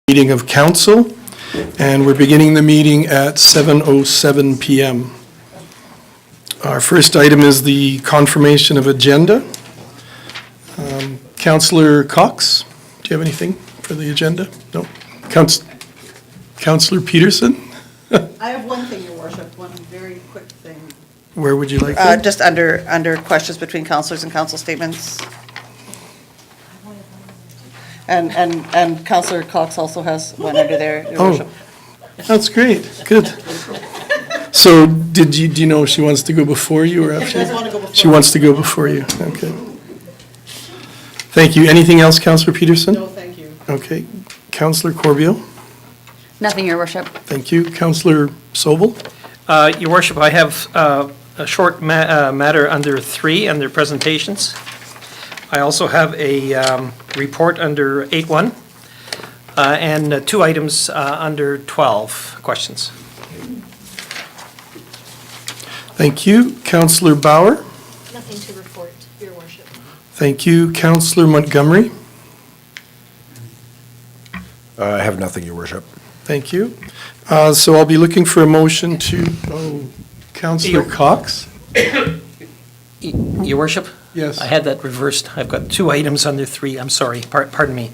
Meeting of council, and we're beginning the meeting at 7:07 p.m. Our first item is the confirmation of agenda. Councillor Cox, do you have anything for the agenda? No? Councillor Peterson? I have one thing, Your Worship, one very quick thing. Where would you like that? Just under questions between councillors and council statements. And Councillor Cox also has one under there, Your Worship. That's great, good. So do you know if she wants to go before you or after? She doesn't want to go before. She wants to go before you, okay. Thank you. Anything else, Councillor Peterson? No, thank you. Okay. Councillor Corbio? Nothing, Your Worship. Thank you. Councillor Sobel? Your Worship, I have a short matter under 3 under presentations. I also have a report under 8.1 and 2 items under 12 questions. Thank you. Councillor Bauer? Nothing to report, Your Worship. Thank you. Councillor Montgomery? I have nothing, Your Worship. Thank you. So I'll be looking for a motion to, Councillor Cox? Your Worship? Yes. I had that reversed. I've got 2 items under 3. I'm sorry, pardon me.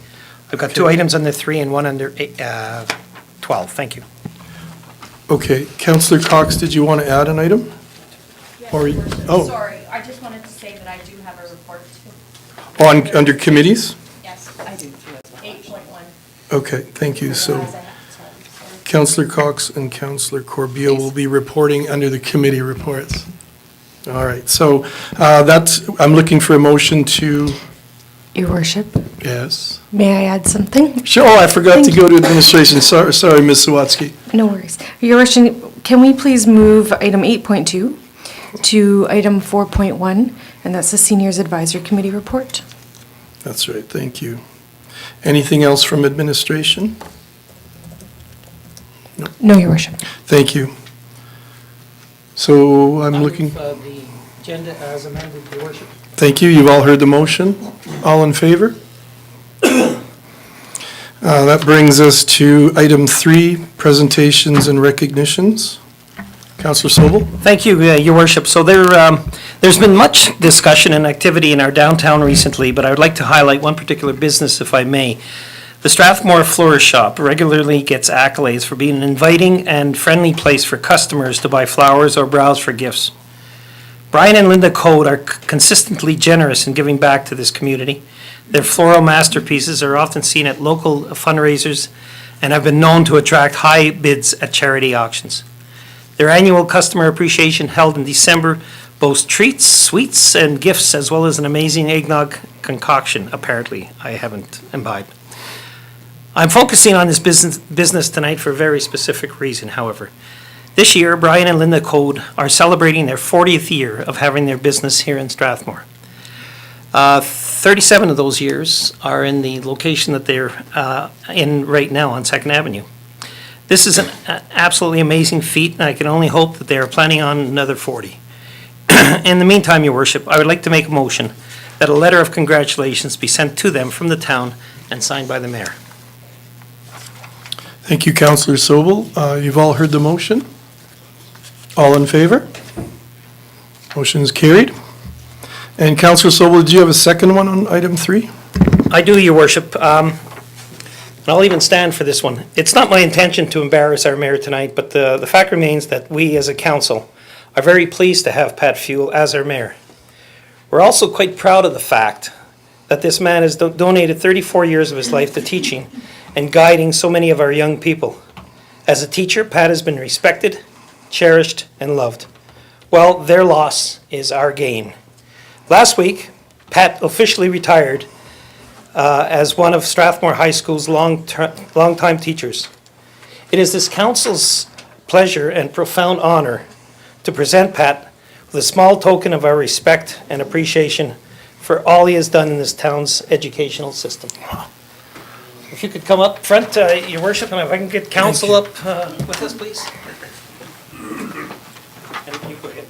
I've got 2 items under 3 and 1 under 12. Thank you. Okay. Councillor Cox, did you want to add an item? Yes, Or- Your Worship. oh. Sorry, I just wanted to say that I do have a report too. Under committees? Yes, I do. 8.1. Okay, thank you. So Councillor Cox and Councillor Corbio will be reporting under the committee reports. All right, so I'm looking for a motion to, Your Worship, yes. may I add something? Sure, I forgot to Thank go to administration. Sorry, Ms. Sawatsky. No worries. Your Worship, can we please move item 8.2 to item 4.1, and that's the Seniors Advisory Committee report? That's right, thank you. Anything else from administration? No, Your Worship. Thank you. So I'm looking, The agenda as amended, Your Worship. thank you, you've all heard the motion. All in favor? That brings us to item 3, presentations and recognitions. Councillor Sobel? Thank you, Your Worship. So there's been much discussion and activity in our downtown recently, but I would like to highlight one particular business, if I may. The Strathmore Flourish Shop regularly gets accolades for being an inviting and friendly place for customers to buy flowers or browse for gifts. Brian and Linda Code are consistently generous in giving back to this community. Their floral masterpieces are often seen at local fundraisers and have been known to attract high bids at charity auctions. Their annual customer appreciation held in December boasts treats, sweets, and gifts, as well as an amazing eggnog concoction, apparently I haven't imbibed. I'm focusing on this business tonight for a very specific reason, however. This year, Brian and Linda Code are celebrating their 40th year of having their business here in Strathmore. 37 of those years are in the location that they're in right now on 2nd Avenue. This is an absolutely amazing feat, and I can only hope that they are planning on another 40. In the meantime, Your Worship, I would like to make a motion that a letter of congratulations be sent to them from the town and signed by the mayor. Thank you, Councillor Sobel. You've all heard the motion. All in favor? Motion is carried. And Councillor Sobel, did you have a second one on item 3? I do, Your Worship. And I'll even stand for this one. It's not my intention to embarrass our mayor tonight, but the fact remains that we as a council are very pleased to have Pat Fuel as our mayor. We're also quite proud of the fact that this man has donated 34 years of his life to teaching and guiding so many of our young people. As a teacher, Pat has been respected, cherished, and loved. Well, their loss is our gain. Last week, Pat officially retired as one of Strathmore High School's long-time teachers. It is this council's pleasure and profound honor to present Pat with a small token of our respect and appreciation for all he has done in this town's educational system. If you could come up front, Your Worship, and if I can get council up with us, please. And you go ahead.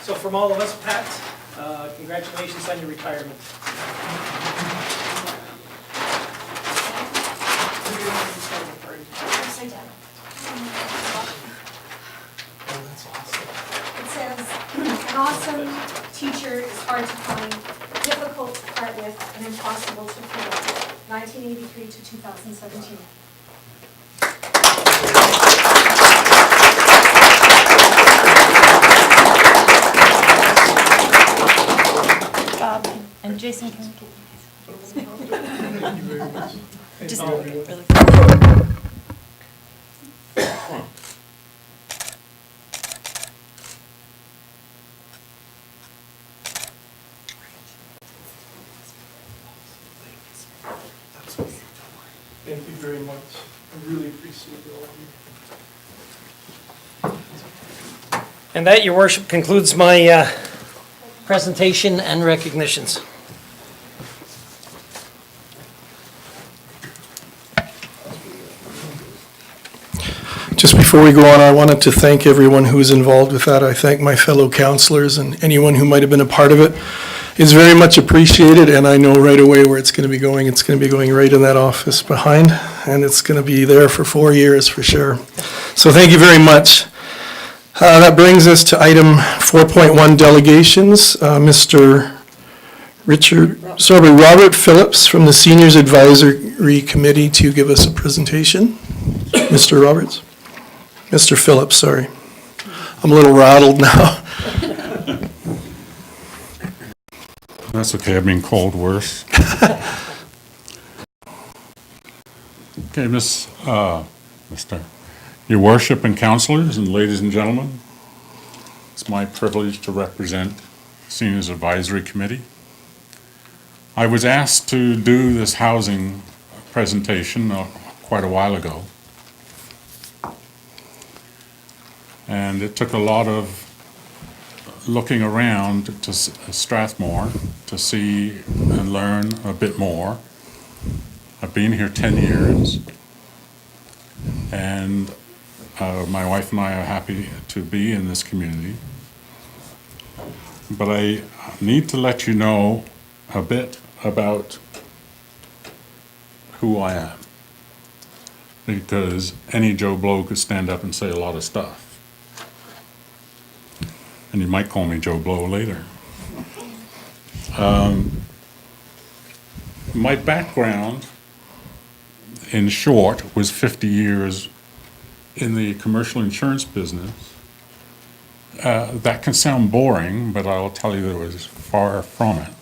So from all of us, Pat, Congratulations on your retirement. Upside down. It says, an awesome teacher is hard to find, difficult to part with, and impossible to forget. 1983 to 2017. Bob and Jason, can just really Thank you very much. I really appreciate all of you. And that, your worship, concludes my presentation and recognitions. Just before we go on, I wanted to thank everyone who was involved with that. I thank my fellow counselors and anyone who might have been a part of it. It's very much appreciated, and I know right away where it's going to be going. It's going to be going right in that office behind, and it's going to be there for 4 years for sure. So thank you very much. That brings us to item 4.1, delegations. Robert Phillips from the Seniors Advisory Committee to give us a presentation. Mr. Roberts? Mr. Phillips, sorry. I'm a little rattled now. That's okay, I've been called worse. Okay, Mr. Your Worship and Councilors and ladies and gentlemen, it's my privilege to represent Seniors Advisory Committee. I was asked to do this housing presentation quite a while ago. And it took a lot of looking around to Strathmore to see and learn a bit more. I've been here 10 years, and my wife and I are happy to be in this community. But I need to let you know a bit about who I am, because any Joe Blow could stand up and say a lot of stuff. And you might call me Joe Blow later. My background, in short, was 50 years in the commercial insurance business. That can sound boring, but I'll tell you that it was far from it.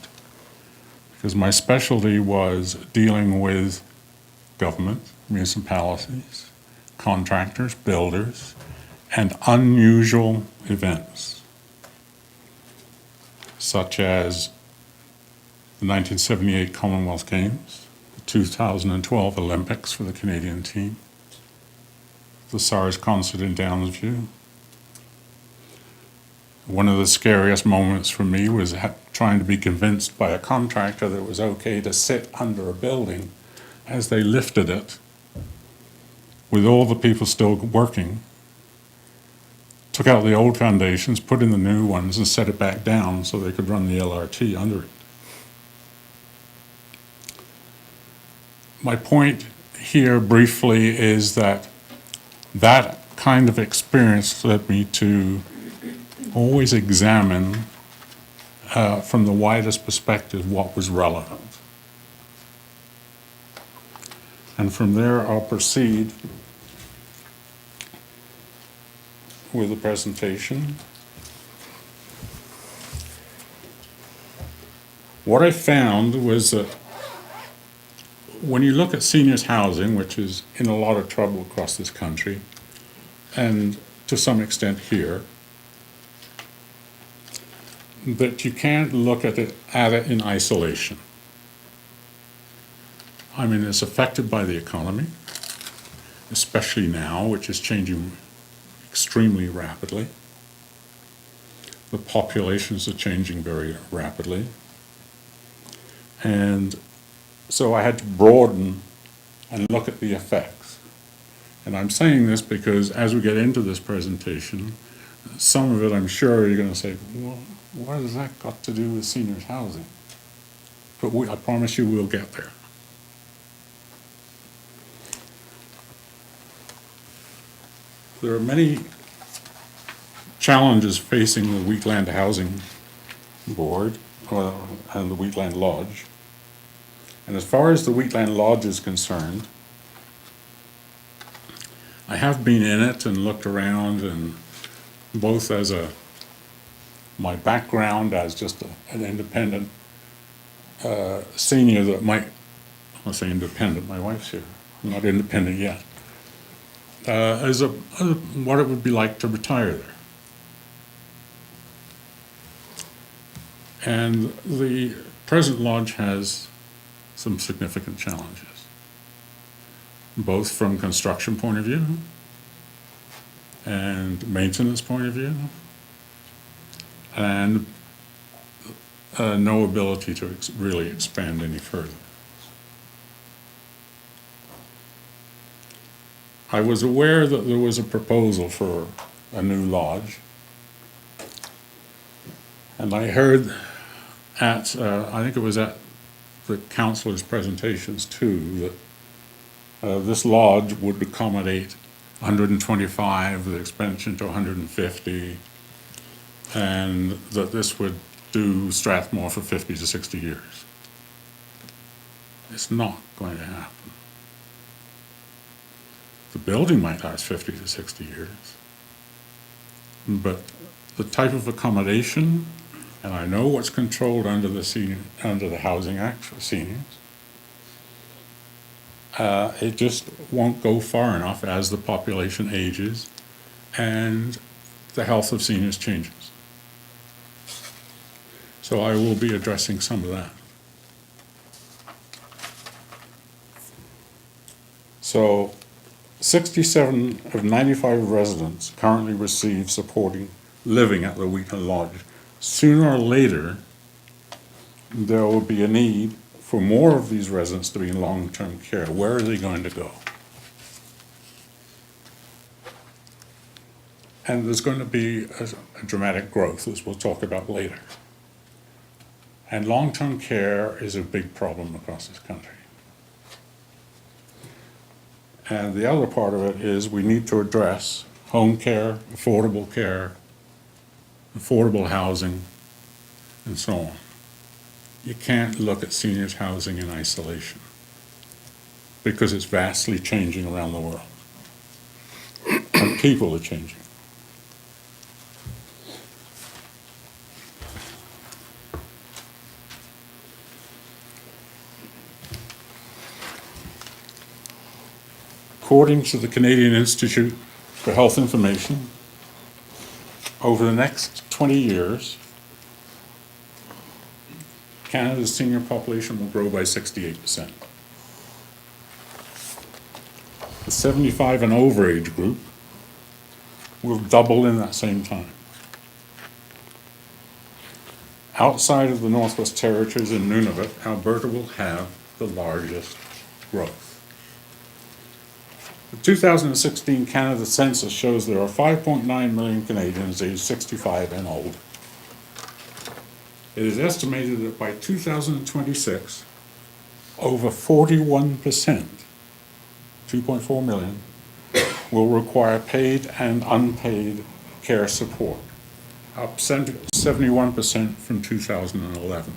Because my specialty was dealing with government, municipalities, contractors, builders, and unusual events, such as the 1978 Commonwealth Games, the 2012 Olympics for the Canadian team, the SARS concert in Downsview. One of the scariest moments for me was trying to be convinced by a contractor that it was okay to sit under a building as they lifted it with all the people still working, took out the old foundations, put in the new ones, and set it back down so they could run the LRT under it. My point here briefly is that that kind of experience led me to always examine from the widest perspective what was relevant. And from there I'll proceed with the presentation. What I found was that when you look at seniors housing, which is in a lot of trouble across this country, and to some extent here, that you can't look at it in isolation. I mean, it's affected by the economy, especially now, which is changing extremely rapidly. The populations are changing very rapidly. And so I had to broaden and look at the effects. And I'm saying this because as we get into this presentation, some of it I'm sure you're going to say, well, What has that got to do with seniors housing? But I promise you we'll get there. There are many challenges facing the Wheatland Housing Board and the Wheatland Lodge. And as far as the Wheatland Lodge is concerned, I have been in it and looked around, and both as my background as just an independent senior that might, I'll say independent, my wife's here, I'm not independent yet, as what it would be like to retire there. And the present lodge has some significant challenges, both from construction point of view and maintenance point of view, and no ability to really expand any further. I was aware that there was a proposal for a new lodge, and I heard at, I think it was at the councillors' presentations too, that this lodge would accommodate 125, the expansion to 150, and that this would do Strathmore for 50 to 60 years. It's not going to happen. The building might last 50 to 60 years, but the type of accommodation, and I know what's controlled under the Housing Act for seniors, it just won't go far enough as the population ages and the health of seniors changes. So I will be addressing some of that. So 67 of 95 residents currently receive supporting living at the Wheatland Lodge. Sooner or later, there will be a need for more of these residents to be in long-term care. Where are they going to go? And there's going to be a dramatic growth, as we'll talk about later. And long-term care is a big problem across this country. And the other part of it is we need to address home care, affordable housing, and so on. You can't look at seniors housing in isolation because it's vastly changing around the world. And people are changing. According to the Canadian Institute for Health Information, over the next 20 years, Canada's senior population will grow by 68%. The 75 and over age group will double in that same time. Outside of the Northwest Territories and Nunavut, Alberta will have the largest growth. The 2016 Canada Census shows there are 5.9 million Canadians aged 65 and older. It is estimated that by 2026, over 41%, 2.4 million, will require paid and unpaid care support, up 71% from 2011.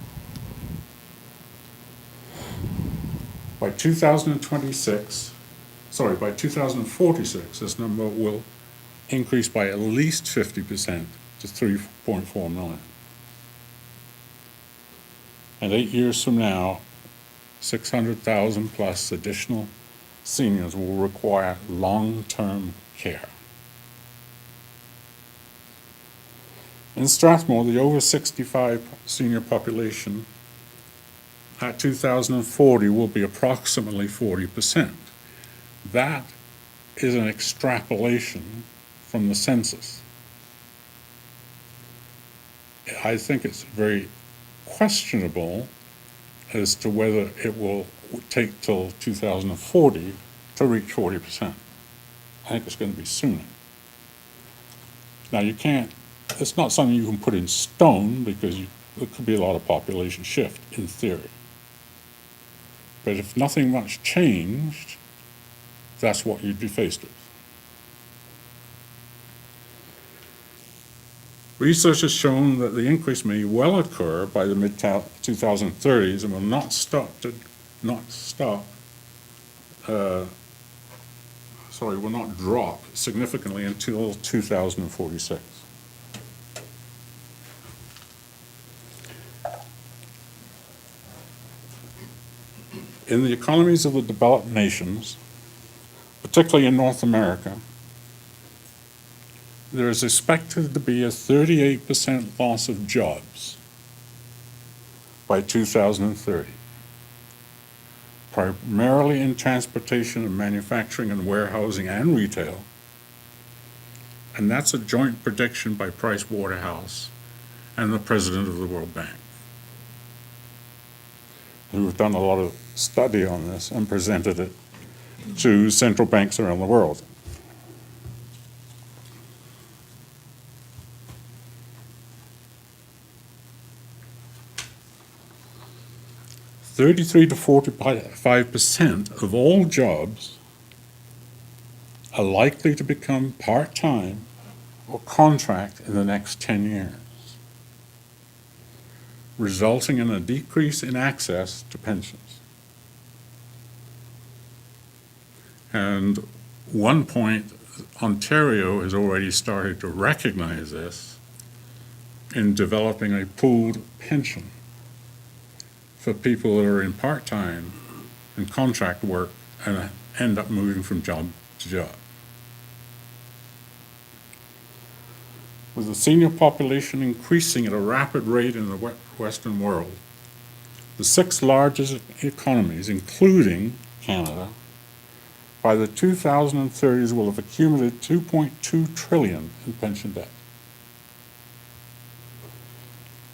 By 2046, this number will increase by at least 50% to 3.4 million. And 8 years from now, 600,000 plus additional seniors will require long-term care. In Strathmore, the over 65 senior population at 2040 will be approximately 40%. That is an extrapolation from the census. I think it's very questionable as to whether it will take till 2040 to reach 40%. I think it's going to be sooner. Now, you can't it's not something you can put in stone because there could be a lot of population shift in theory. But if nothing much changed, that's what you'd be faced with. Research has shown that the increase may well occur by the mid-2030s and will will not drop significantly until 2046. In the economies of the developed nations, particularly in North America, there is expected to be a 38% loss of jobs by 2030, primarily in transportation and manufacturing and warehousing and retail. And that's a joint prediction by Price Waterhouse and the president of the World Bank, who have done a lot of study on this and presented it to central banks around the world. "33 to 45% of all jobs are likely to become part-time or contract in the next 10 years, resulting in a decrease in access to pensions." And one point, Ontario has already started to recognize this in developing a pooled pension for people that are in part-time and contract work and end up moving from job to job. With the senior population increasing at a rapid rate in the Western world, the 6 largest economies, including Canada, by the 2030s will have accumulated $2.2 trillion in pension debt.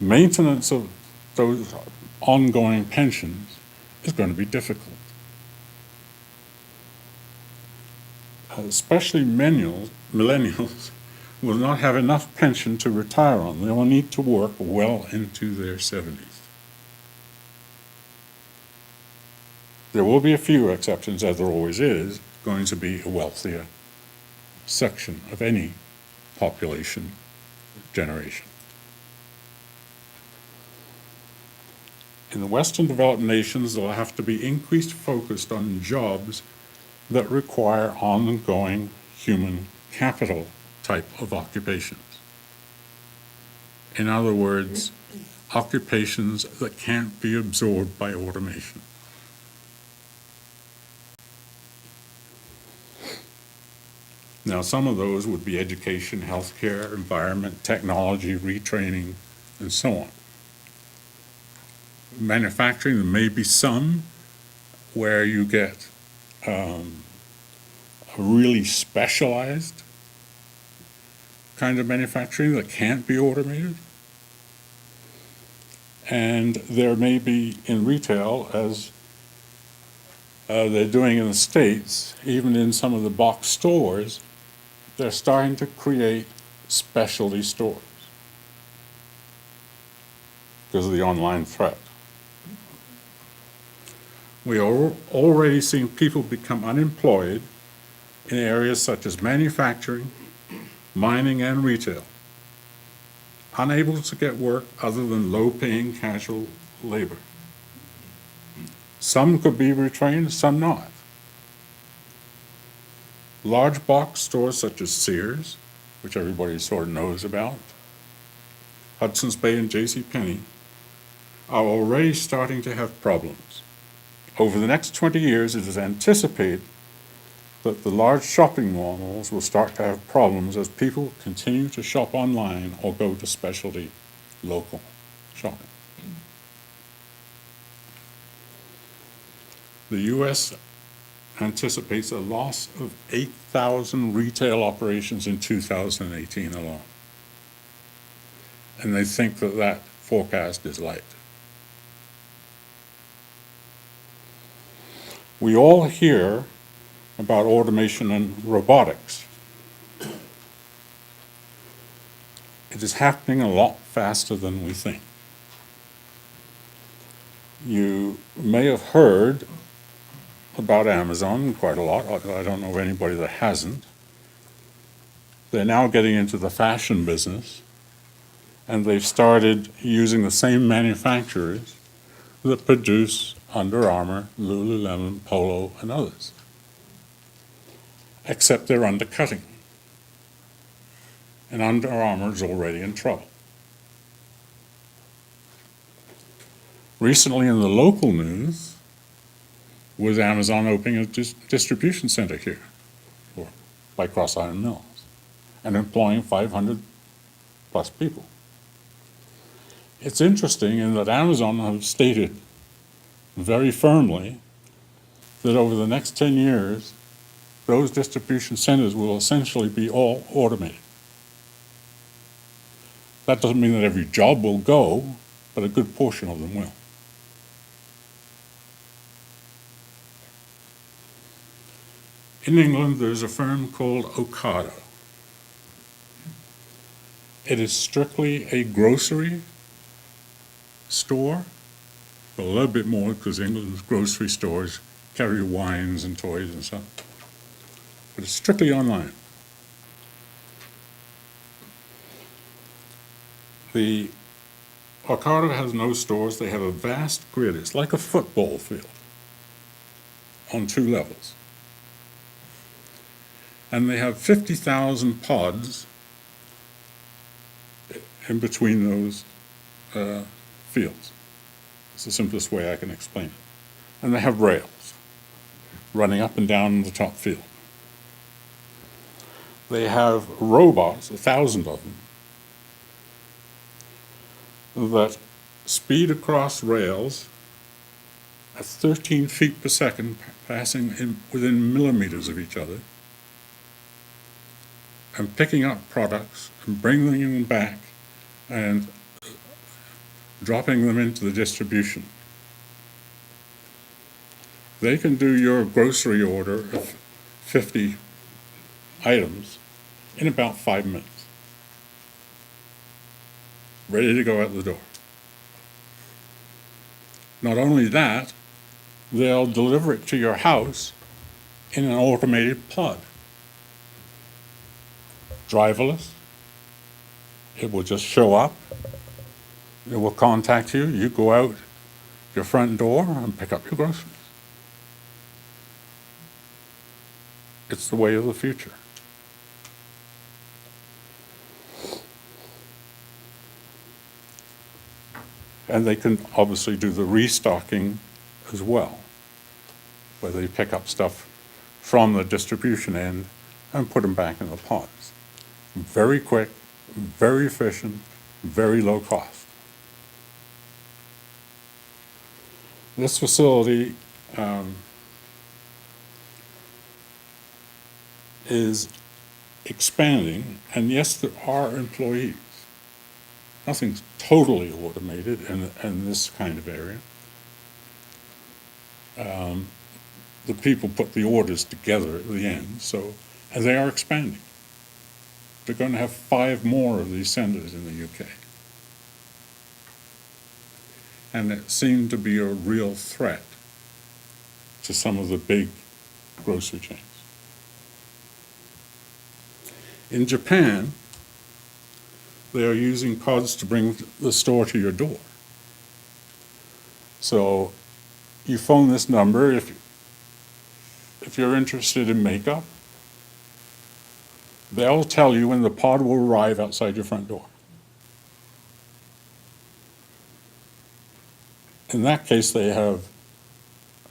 Maintenance of those ongoing pensions is going to be difficult. Especially millennials will not have enough pension to retire on. They will need to work well into their 70s. There will be a few exceptions, as there always is, going to be a wealthier section of any population generation. In the Western developed nations, there will have to be increased focus on jobs that require ongoing human capital type of occupations. In other words, occupations that can't be absorbed by automation. Now, some of those would be education, healthcare, environment, technology, retraining, and so on. Manufacturing, there may be some where you get a really specialized kind of manufacturing that can't be automated. And there may be in retail, as they're doing in the States, even in some of the box stores, they're starting to create specialty stores because of the online threat. We are already seeing people become unemployed in areas such as manufacturing, mining, and retail, unable to get work other than low-paying casual labor. Some could be retrained, some not. Large box stores such as Sears, which everybody sort of knows about, Hudson's Bay and JCPenney, are already starting to have problems. Over the next 20 years, it is anticipated that the large shopping malls will start to have problems as people continue to shop online or go to specialty local shopping. The U.S. anticipates a loss of 8,000 retail operations in 2018 alone. And they think that that forecast is light. We all hear about automation and robotics. It is happening a lot faster than we think. You may have heard about Amazon quite a lot. I don't know of anybody that hasn't. They're now getting into the fashion business, and they've started using the same manufacturers that produce Under Armour, Lululemon, Polo, and others. Except they're undercutting. And Under Armour is already in trouble. Recently in the local news was Amazon opening a distribution center here by Cross Island Mills and employing 500 plus people. It's interesting in that Amazon have stated very firmly that over the next 10 years, those distribution centers will essentially be all automated. That doesn't mean that every job will go, but a good portion of them will. In England, there's a firm called Ocado. It is strictly a grocery store, but a little bit more because England's grocery stores carry wines and toys and stuff. But it's strictly online. The Ocado has no stores. They have a vast grid. It's like a football field on 2 levels. And they have 50,000 pods in between those fields. It's the simplest way I can explain it. And they have rails running up and down the top field. They have robots, 1,000 of them, that speed across rails at 13 feet per second, passing within millimeters of each other, and picking up products and bringing them back and dropping them into the distribution. They can do your grocery order of 50 items in about 5 minutes. Ready to go out the door. Not only that, they'll deliver it to your house in an automated pod. Driverless. It will just show up. It will contact you. You go out your front door and pick up your groceries. It's the way of the future. And they can obviously do the restocking as well, where they pick up stuff from the distribution end and put them back in the pods. Very quick, very efficient, very low cost. This facility is expanding, and yes, there are employees. Nothing's totally automated in this kind of area. The people put the orders together at the end, and they are expanding. They're going to have 5 more of these centers in the UK. And it seemed to be a real threat to some of the big grocery chains. In Japan, they are using pods to bring the store to your door. So you phone this number if you're interested in makeup. They'll tell you when the pod will arrive outside your front door. In that case, they have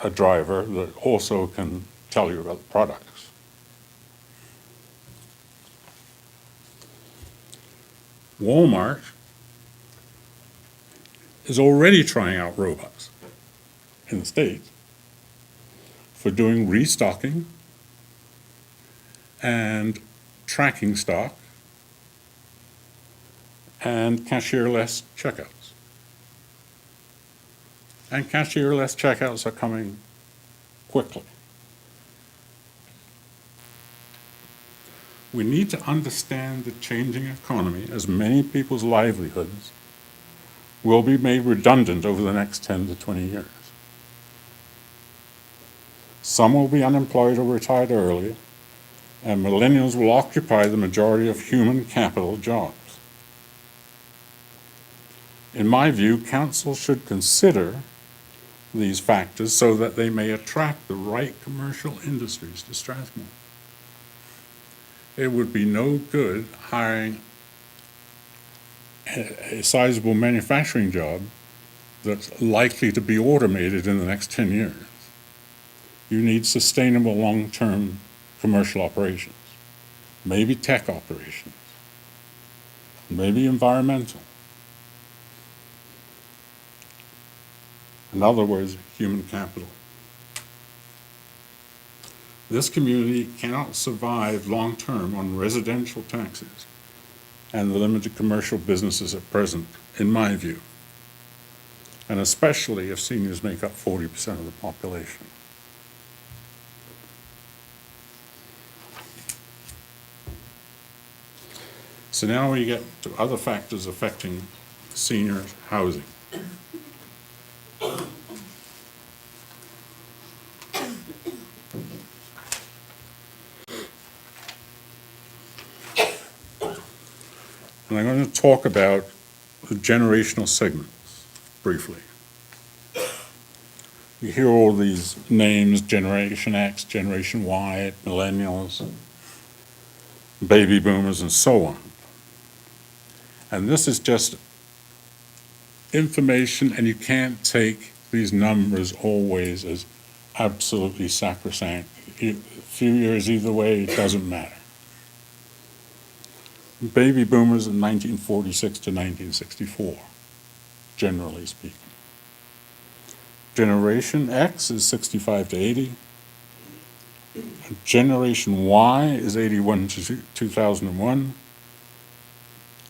a driver that also can tell you about the products. Walmart is already trying out robots in the States for doing restocking and tracking stock and cashierless checkouts. And cashierless checkouts are coming quickly. We need to understand the changing economy, as many people's livelihoods will be made redundant over the next 10 to 20 years. Some will be unemployed or retired early, and millennials will occupy the majority of human capital jobs. In my view, council should consider these factors so that they may attract the right commercial industries to Strathmore. It would be no good hiring a sizable manufacturing job that's likely to be automated in the next 10 years. You need sustainable long-term commercial operations, maybe tech operations, maybe environmental. In other words, human capital. This community cannot survive long-term on residential taxes and the limited commercial businesses at present, in my view, and especially if seniors make up 40% of the population. So now we get to other factors affecting seniors' housing. And I'm going to talk about the generational segments briefly. You hear all these names, Generation X, Generation Y, Millennials, Baby Boomers, and so on. And this is just information, and you can't take these numbers always as absolutely sacrosanct. A few years either way, it doesn't matter. Baby boomers in 1946 to 1964, generally speaking. Generation X is 65 to 80. Generation Y is 81 to 2001.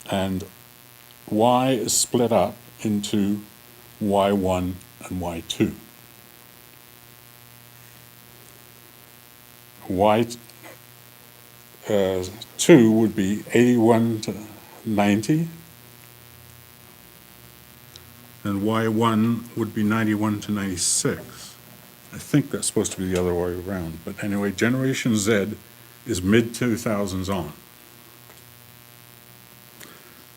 And Y is split up into Y1 and Y2. Y2 would be 81 to 90, and Y1 would be 91 to 96. I think that's supposed to be the other way around, but anyway, Generation Z is mid-2000s on.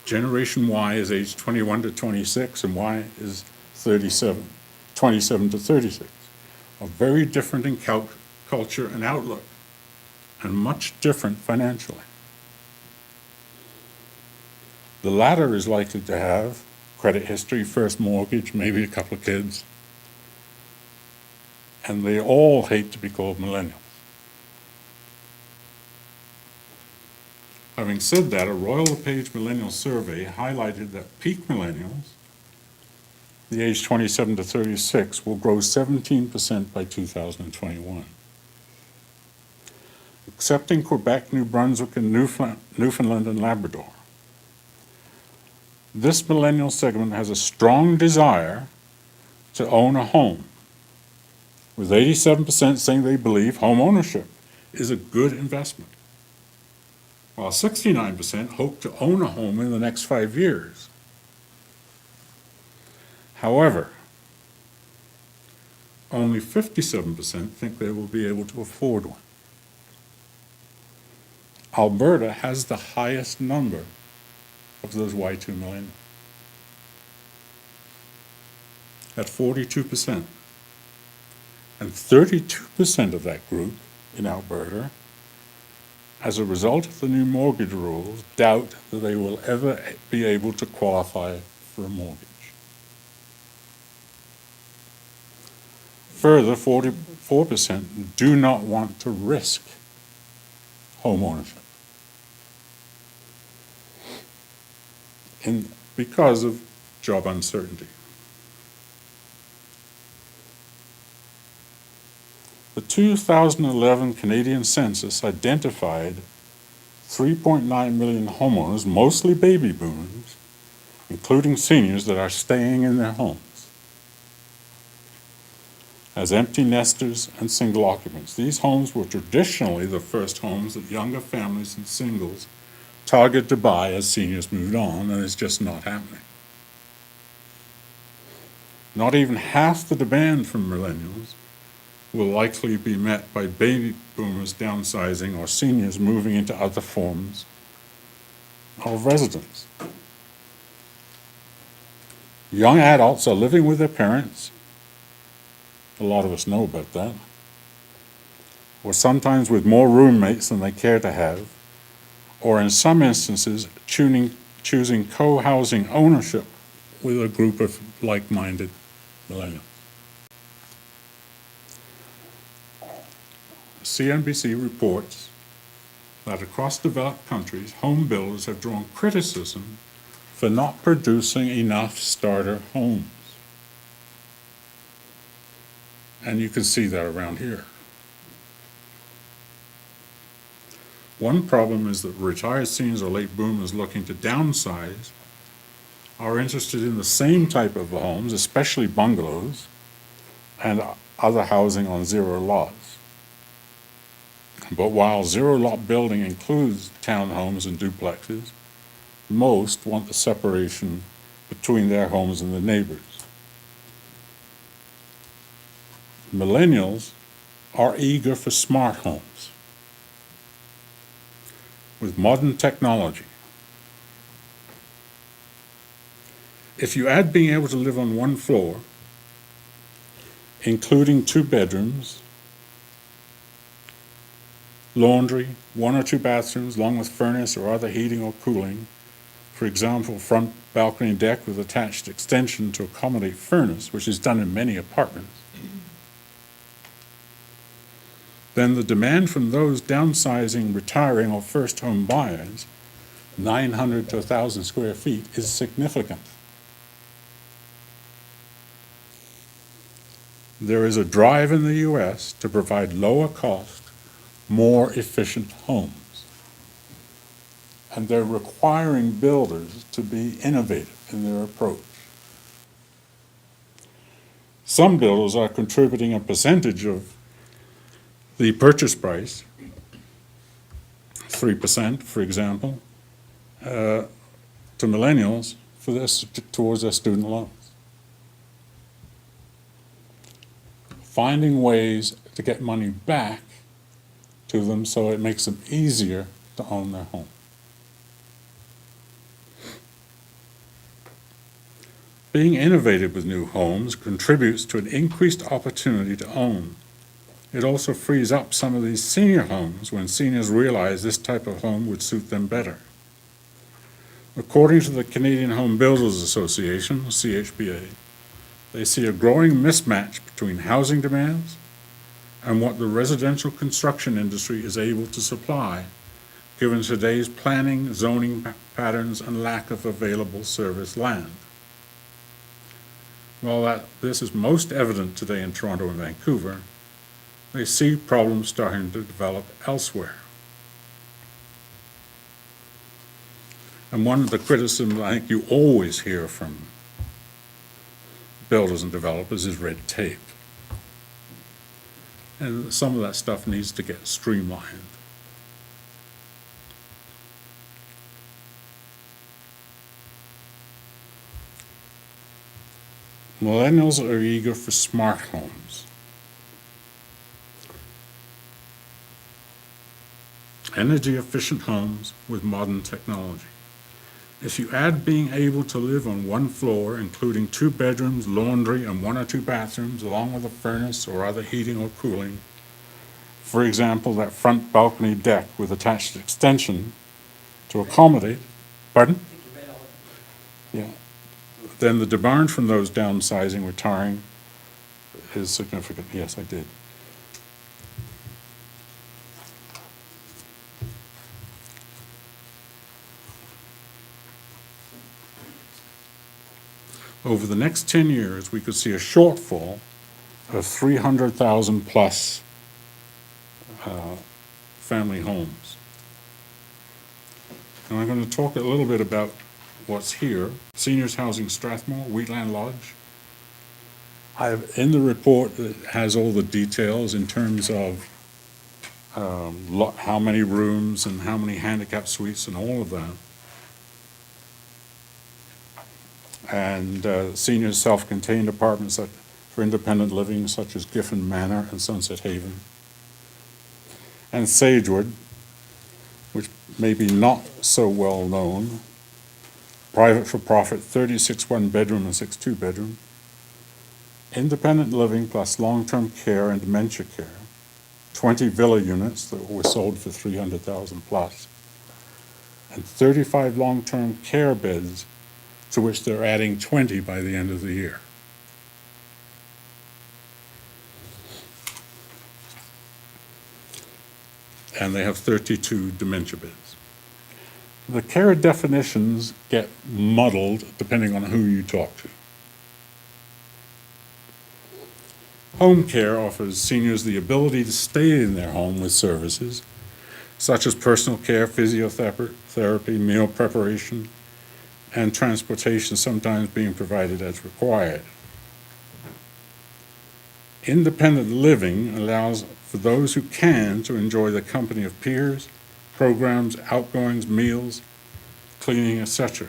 Generation Y is age 21 to 26, and Y is 27 to 36. Are very different in culture and outlook, and much different financially. The latter is likely to have credit history, first mortgage, maybe a couple of kids, and they all hate to be called millennials. Having said that, a Royal LePage Millennial Survey highlighted that peak millennials, the age 27 to 36, will grow 17% by 2021. Excepting Quebec, New Brunswick, and Newfoundland and Labrador, this millennial segment has a strong desire to own a home, with 87% saying they believe home ownership is a good investment, while 69% hope to own a home in the next 5 years. However, only 57% think they will be able to afford one. Alberta has the highest number of those Y2 millennials, at 42%. And 32% of that group in Alberta, as a result of the new mortgage rules, doubt that they will ever be able to qualify for a mortgage. Further, 44% do not want to risk home ownership because of job uncertainty. The 2011 Canadian census identified 3.9 million homeowners, mostly baby boomers, including seniors that are staying in their homes. as empty nesters and single occupants. These homes were traditionally the first homes that younger families and singles targeted to buy as seniors moved on, and it's just not happening. Not even half the demand from millennials will likely be met by baby boomers downsizing or seniors moving into other forms of residence. Young adults are living with their parents. A lot of us know about that. Or sometimes with more roommates than they care to have, or in some instances, choosing co-housing ownership with a group of like-minded millennials. CNBC reports that across developed countries, home builders have drawn criticism for not producing enough starter homes. And you can see that around here. One problem is that retired seniors or late boomers looking to downsize are interested in the same type of homes, especially bungalows, and other housing on zero lots. But while zero lot building includes townhomes and duplexes, most want the separation between their homes and the neighbors. Millennials are eager for smart homes with modern technology. If you add being able to live on one floor, including 2 bedrooms, laundry, 1 or 2 bathrooms, along with furnace or other heating or cooling, for example, front balcony deck with attached extension to accommodate furnace, which is done in many apartments, then the demand from those downsizing, retiring, or first home buyers, 900 to 1,000 square feet, is significant. There is a drive in the U.S. to provide lower cost, more efficient homes. And they're requiring builders to be innovative in their approach. Some builders are contributing a percentage of the purchase price, 3%, for example, to millennials for this, towards their student loans. Finding ways to get money back to them so it makes them easier to own their home. Being innovative with new homes contributes to an increased opportunity to own. It also frees up some of these senior homes when seniors realize this type of home would suit them better. According to the Canadian Home Builders Association, CHBA, they see a growing mismatch between housing demands and what the residential construction industry is able to supply, given today's planning, zoning patterns, and lack of available service land. While this is most evident today in Toronto and Vancouver, they see problems starting to develop elsewhere. And one of the criticisms I think you always hear from builders and developers is red tape. And some of that stuff needs to get streamlined. Millennials are eager for smart homes. Energy-efficient homes with modern technology. If you add being able to live on one floor, including 2 bedrooms, laundry, and 1 or 2 bathrooms, along with a furnace or other heating or cooling, for example, that front balcony deck with attached extension to accommodate, pardon? Yeah. Then the demand from those downsizing, retiring, is significant. Yes, I did. Over the next 10 years, we could see a shortfall of 300,000 plus family homes. And I'm going to talk a little bit about what's here. Seniors Housing Strathmore, Wheatland Lodge, In the report, it has all the details in terms of how many rooms and how many handicap suites and all of that. And senior self-contained apartments for independent living, such as Giffen Manor and Sunset Haven. And Sagewood, which may be not so well known, private for-profit, 36 one-bedroom and 6 two-bedroom, independent living plus long-term care and dementia care, 20 villa units that were sold for $300,000 plus, and 35 long-term care beds, to which they're adding 20 by the end of the year. And they have 32 dementia beds. The care definitions get muddled depending on who you talk to. Home care offers seniors the ability to stay in their home with services such as personal care, physiotherapy, meal preparation, and transportation sometimes being provided as required. Independent living allows for those who can to enjoy the company of peers, programs, outgoings, meals, cleaning, etc.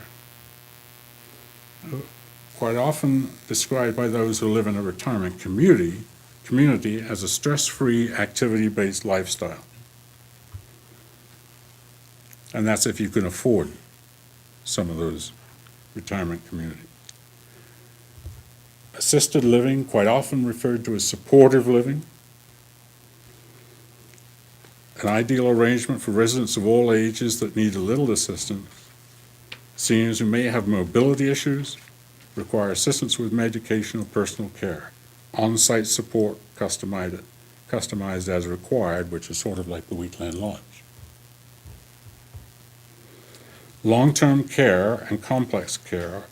Quite often described by those who live in a retirement community as a stress-free, activity-based lifestyle. And that's if you can afford some of those retirement communities. Assisted living, quite often referred to as supportive living, an ideal arrangement for residents of all ages that need a little assistance, seniors who may have mobility issues, require assistance with medication or personal care, on-site support customized as required, which is sort of like the Wheatland Lodge. Long-term care and complex care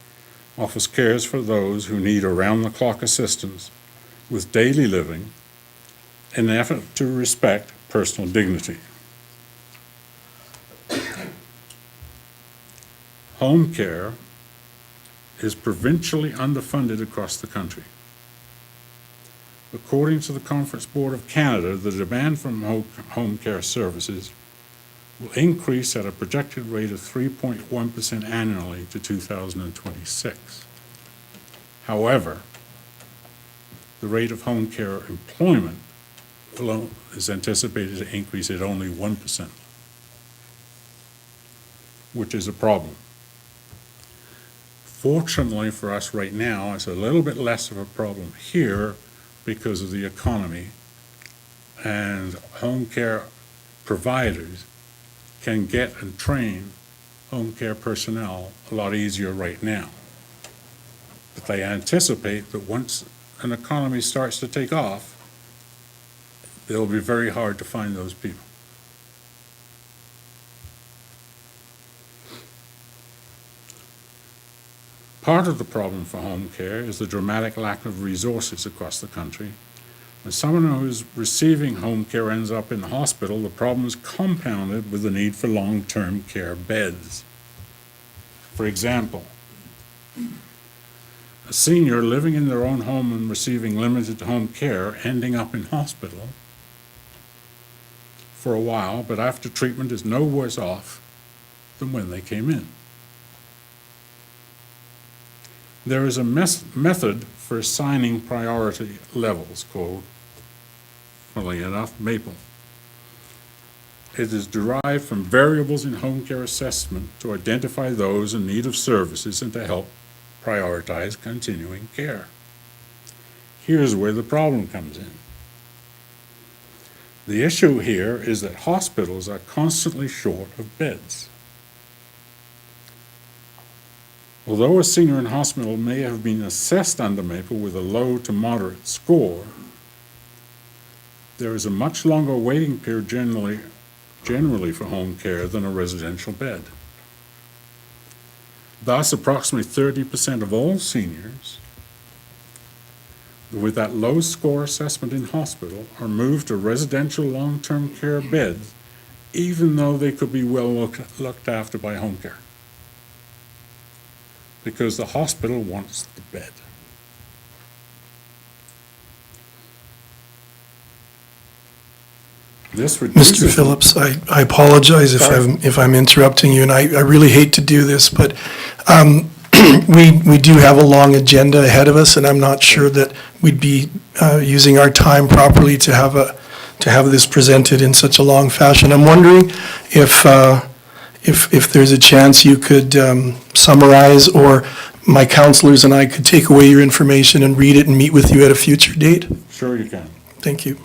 offers cares for those who need around-the-clock assistance with daily living in an effort to respect personal dignity. Home care is provincially underfunded across the country. According to the Conference Board of Canada, the demand for home care services will increase at a projected rate of 3.1% annually to 2026. However, the rate of home care employment alone is anticipated to increase at only 1%, which is a problem. Fortunately for us right now, it's a little bit less of a problem here because of the economy, and home care providers can get and train home care personnel a lot easier right now. But they anticipate that once an economy starts to take off, it'll be very hard to find those people. Part of the problem for home care is the dramatic lack of resources across the country. When someone who's receiving home care ends up in the hospital, the problem is compounded with the need for long-term care beds. For example, a senior living in their own home and receiving limited home care ending up in hospital for a while, but after treatment is no worse off than when they came in. There is a method for assigning priority levels called, funnily enough, MAPLE. It is derived from variables in home care assessment to identify those in need of services and to help prioritize continuing care. Here's where the problem comes in. The issue here is that hospitals are constantly short of beds. Although a senior in hospital may have been assessed under MAPLE with a low to moderate score, there is a much longer waiting period generally for home care than a residential bed. Thus, approximately 30% of all seniors with that low score assessment in hospital are moved to residential long-term care beds, even though they could be well looked after by home care, because the hospital wants the bed. This reduces. Mr. Phillips, I apologize if I'm interrupting you, and I really hate to do this, but we do have a long agenda ahead of us, and I'm not sure that we'd be using our time properly to have this presented in such a long fashion. I'm wondering if there's a chance you could summarize, or my counselors and I could take away your information and read it and meet with you at a future date? Sure you can. Thank you.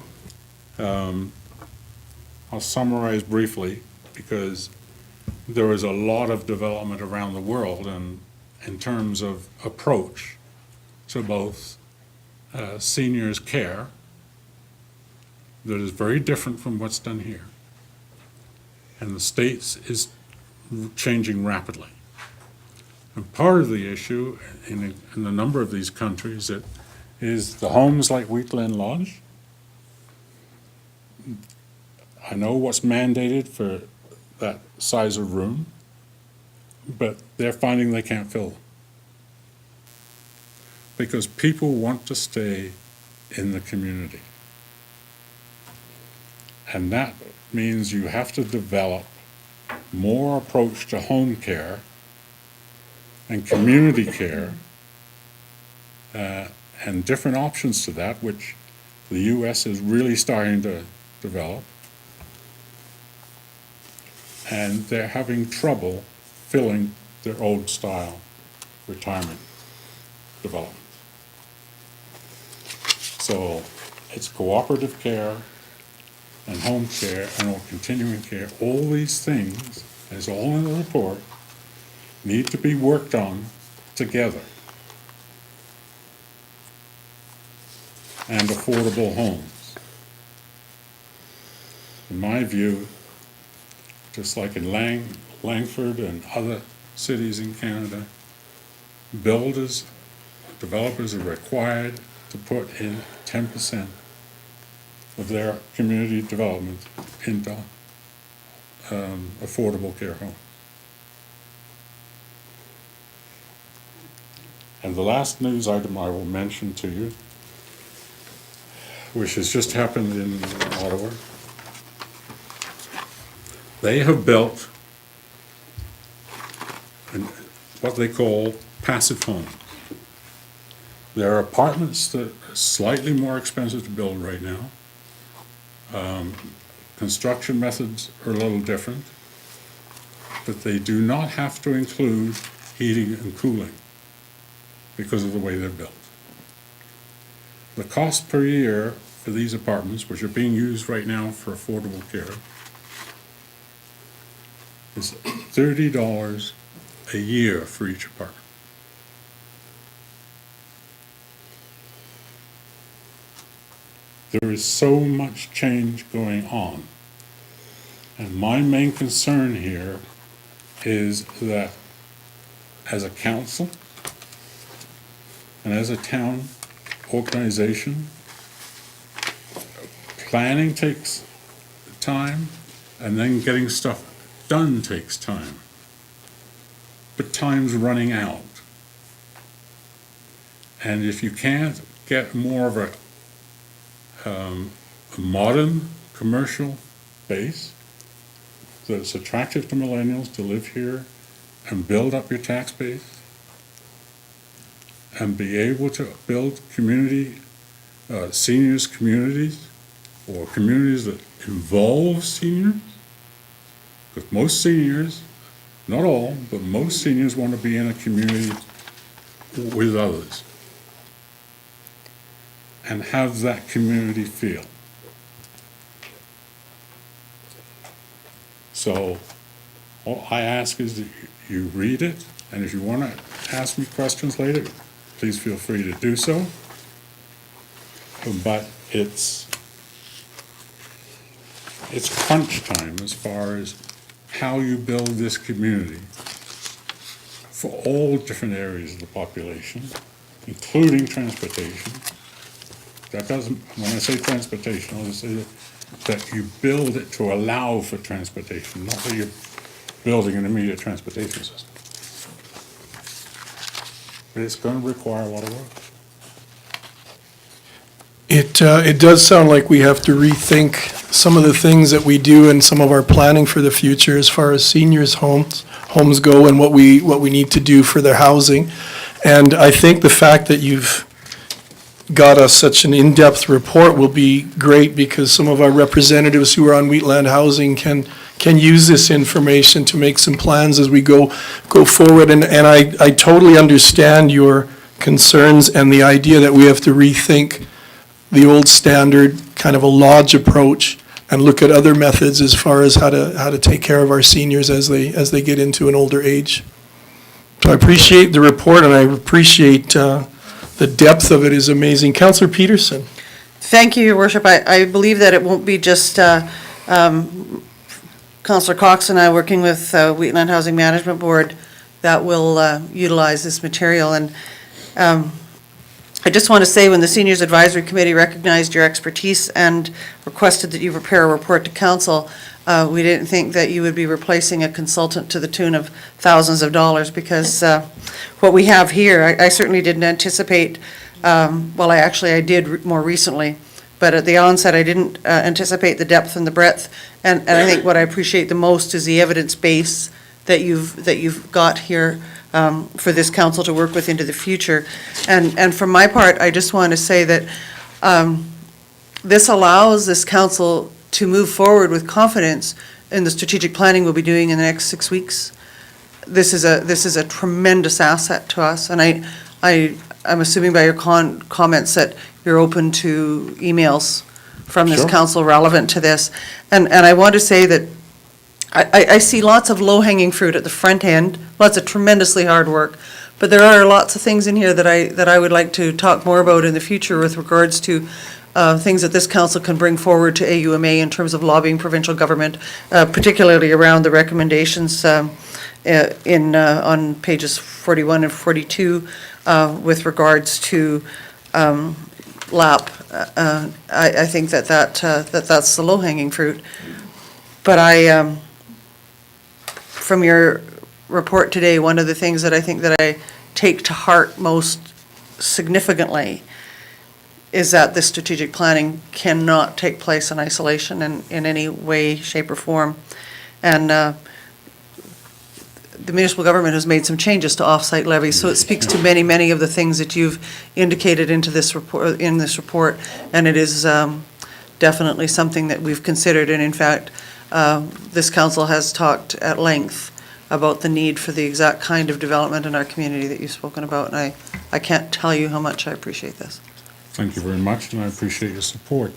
I'll summarize briefly, because there is a lot of development around the world and in terms of approach to both seniors' care that is very different from what's done here. And the States is changing rapidly. And part of the issue in a number of these countries is the homes like Wheatland Lodge. I know what's mandated for that size of room, but they're finding they can't fill them. Because people want to stay in the community. And that means you have to develop more approach to home care and community care, and different options to that, which the U.S. is really starting to develop. And they're having trouble filling their old style retirement development. So it's cooperative care and home care and or continuing care. All these things, as all in the report, need to be worked on together. And affordable homes. In my view, just like in Langford and other cities in Canada, developers are required to put in 10% of their community development into affordable care homes. And the last news item I will mention to you, which has just happened in Ottawa, they have built what they call passive homes. There are apartments that are slightly more expensive to build right now. Construction methods are a little different, but they do not have to include heating and cooling because of the way they're built. The cost per year for these apartments, which are being used right now for affordable care, is $30 a year for each apartment. There is so much change going on. And my main concern here is that as a council and as a town organization, planning takes time, and then getting stuff done takes time. But time's running out. And if you can't get more of a modern commercial base that's attractive to millennials to live here and build up your tax base and be able to build community, seniors communities, or communities that involve seniors, because most seniors, not all, but most seniors want to be in a community with others and have that community feel. So all I ask is that you read it, and if you want to ask me questions later, please feel free to do so. But it's crunch time as far as how you build this community for all different areas of the population, including transportation. That doesn't, when I say transportation, I'll just say that you build it to allow for transportation, not that you're building an immediate transportation system. But it's going to require a lot of work. It does sound like we have to rethink some of the things that we do and some of our planning for the future as far as seniors' homes go and what we need to do for their housing. And I think the fact that you've got us such an in-depth report will be great, because some of our representatives who are on Wheatland Housing can use this information to make some plans as we go forward. And I totally understand your concerns and the idea that we have to rethink the old standard, kind of a lodge approach, and look at other methods as far as how to take care of our seniors as they get into an older age. So I appreciate the report, and I appreciate the depth of it is amazing. Councillor Peterson. Thank you, Your Worship. I believe that it won't be just Councillor Cox and I working with Wheatland Housing Management Board that will utilize this material. And I just want to say, when the Seniors Advisory Committee recognized your expertise and requested that you prepare a report to council, we didn't think that you would be replacing a consultant to the tune of thousands of dollars, because what we have here, I certainly didn't anticipate, I did more recently, but at the onset, I didn't anticipate the depth and the breadth. And I think what I appreciate the most is the evidence base that you've got here for this council to work with into the future. And for my part, I just want to say that this allows this council to move forward with confidence in the strategic planning we'll be doing in the next 6 weeks. This is a tremendous asset to us, and I'm assuming by your comments that you're open to emails from this Sure. council relevant to this. And I want to say that I see lots of low-hanging fruit at the front end, lots of tremendously hard work, but there are lots of things in here that I would like to talk more about in the future with regards to things that this council can bring forward to AUMA in terms of lobbying provincial government, particularly around the recommendations on pages 41 and 42 with regards to LAP. I think that's the low-hanging fruit. But from your report today, one of the things that I think that I take to heart most significantly is that this strategic planning cannot take place in isolation in any way, shape, or form. And the municipal government has made some changes to off-site levies, so it speaks to many, many of the things that you've indicated in this report, and it is definitely something that we've considered. And in fact, this council has talked at length about the need for the exact kind of development in our community that you've spoken about, and I can't tell you how much I appreciate this. Thank you very much, and I appreciate your support.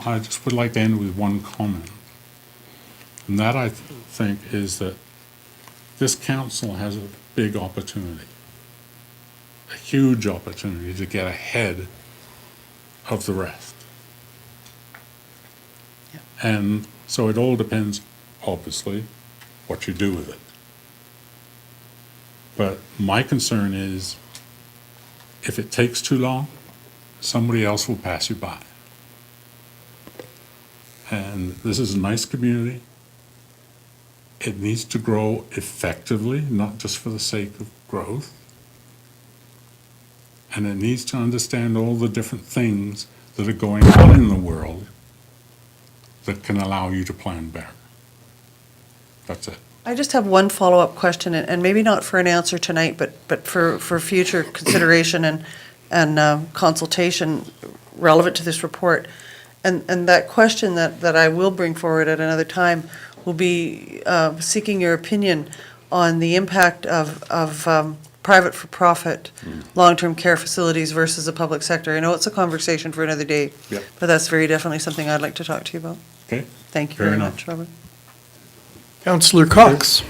I just would like to end with one comment. And that, I think, is that this council has a big opportunity, a huge opportunity to get ahead of the rest. Yep. And so it all depends, obviously, what you do with it. But my concern is, if it takes too long, somebody else will pass you by. And this is a nice community. It needs to grow effectively, not just for the sake of growth. And it needs to understand all the different things that are going on in the world that can allow you to plan better. That's it. I just have one follow-up question, and maybe not for an answer tonight, but for future consideration and consultation relevant to this report. And that question that I will bring forward at another time will be seeking your opinion on the impact of private for-profit long-term care facilities versus the public sector. I know it's a conversation for another day, Yep. but that's very definitely something I'd like to talk to you about. Okay? Thank you Fair very enough. much, Robert. Councillor Cox.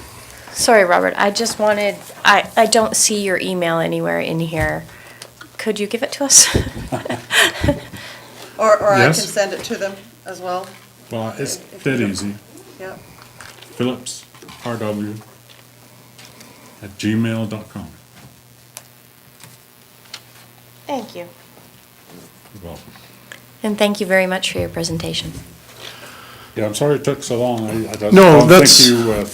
Sorry, Robert, I just wanted, I don't see your email anywhere in here. Could you give it to us? Or I can Yes. send it to them as well. Well, it's dead easy. Yeah. Phillips, RW, @gmail.com. Thank you. You're welcome. And thank you very much for your presentation. Yeah, I'm sorry it took so long. I don't No, think that's- you